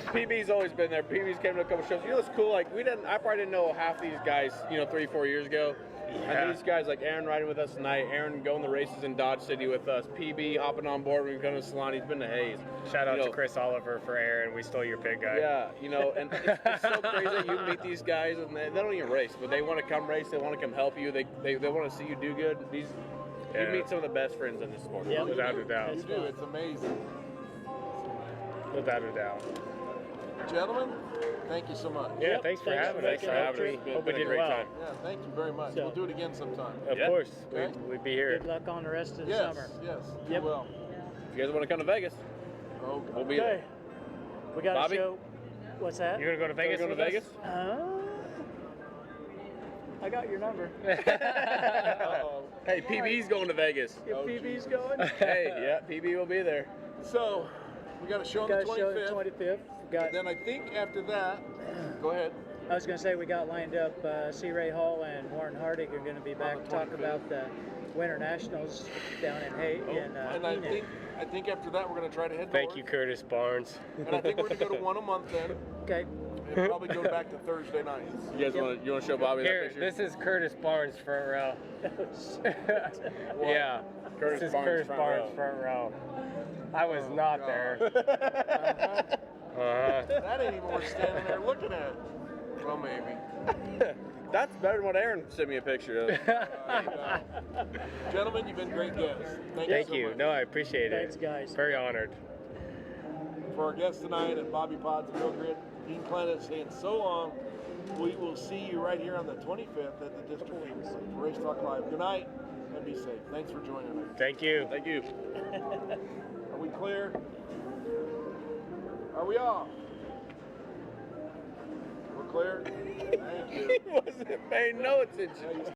S4: PB's always been there. PB's came to a couple shows. You know what's cool? Like, I probably didn't know half these guys, 3-4 years ago.
S3: Yeah.
S4: And these guys, like Aaron riding with us tonight, Aaron going the races in Dodge City with us, PB hopping on board when we go to the salon. He's been to Hayes.
S3: Shout out to Chris Oliver for Aaron. We stole your pig guy.
S4: Yeah, and it's so crazy that you meet these guys and they don't even race, but they want to come race. They want to come help you. They want to see you do good. You meet some of the best friends in this sport.
S2: Yeah,
S3: without a doubt.
S1: You do. It's amazing.
S3: Without a doubt.
S1: Gentlemen, thank you so much.
S3: Yeah, thanks for having us.
S2: making that trip.
S3: Hope we
S4: Been a
S3: did
S4: great
S3: well.
S4: time.
S1: Yeah, thank you very much.
S2: So-
S1: We'll do it again sometime.
S3: Of
S4: Yeah.
S3: course,
S1: Okay.
S3: we'd be here.
S2: Good luck on the rest of the
S1: Yes,
S2: summer.
S1: yes. You
S2: Yep.
S1: will.
S4: If you guys want to come to Vegas,
S1: Oh,
S4: we'll be
S2: Okay.
S4: there.
S2: We got
S4: Bobby?
S2: a show. What's that?
S3: You're gonna go to Vegas?
S4: Go to
S3: with us?
S4: Vegas?
S2: I got your number.
S1: Uh-oh.
S4: Hey, PB's going to Vegas.
S2: If PB's going.
S4: Hey, yeah, PB will be there.
S1: So, we got a show on
S2: Got
S1: the
S2: a show on the
S1: 25th.
S2: 25th. Got.
S1: Then I think after that, go ahead.
S2: I was going to say we got lined up. C. Ray Hall and Warren Hardig are going to be back
S1: the
S2: to talk
S1: 25th.
S2: about the Winter Nationals down in
S1: And I think after that we're going to try to head
S3: Thank
S1: north.
S3: you, Curtis Barnes.
S1: And I think we're going to go to one a month then,
S2: Okay.
S1: and probably go back to Thursday nights.
S4: You guys want to show Bobby
S3: Here,
S4: that picture?
S3: this is Curtis Barnes front row. Yeah,
S4: Curtis
S3: this is
S4: Barnes
S3: Curtis
S4: front
S3: Barnes
S4: row.
S3: front row. I was not
S1: God.
S3: there.
S1: That ain't even worth standing there looking at. Well, maybe.
S4: That's better than what Aaron sent me a picture of.
S1: Gentlemen, you've been great guests.
S3: Thank
S1: so
S3: you.
S1: much.
S3: No, I appreciate
S2: Thanks,
S3: it.
S2: guys.
S3: Very honored.
S1: For our guests tonight at Bobby Pods and Bill Grid, Dean Planet saying so long. We will see you right here on the 25th at the District for Race Talk Live. Good night and be safe. Thanks for joining us.
S3: Thank you.
S4: Thank you.
S1: Are we clear? Are we off? We're clear? Thank you.
S4: He wasn't paying no attention.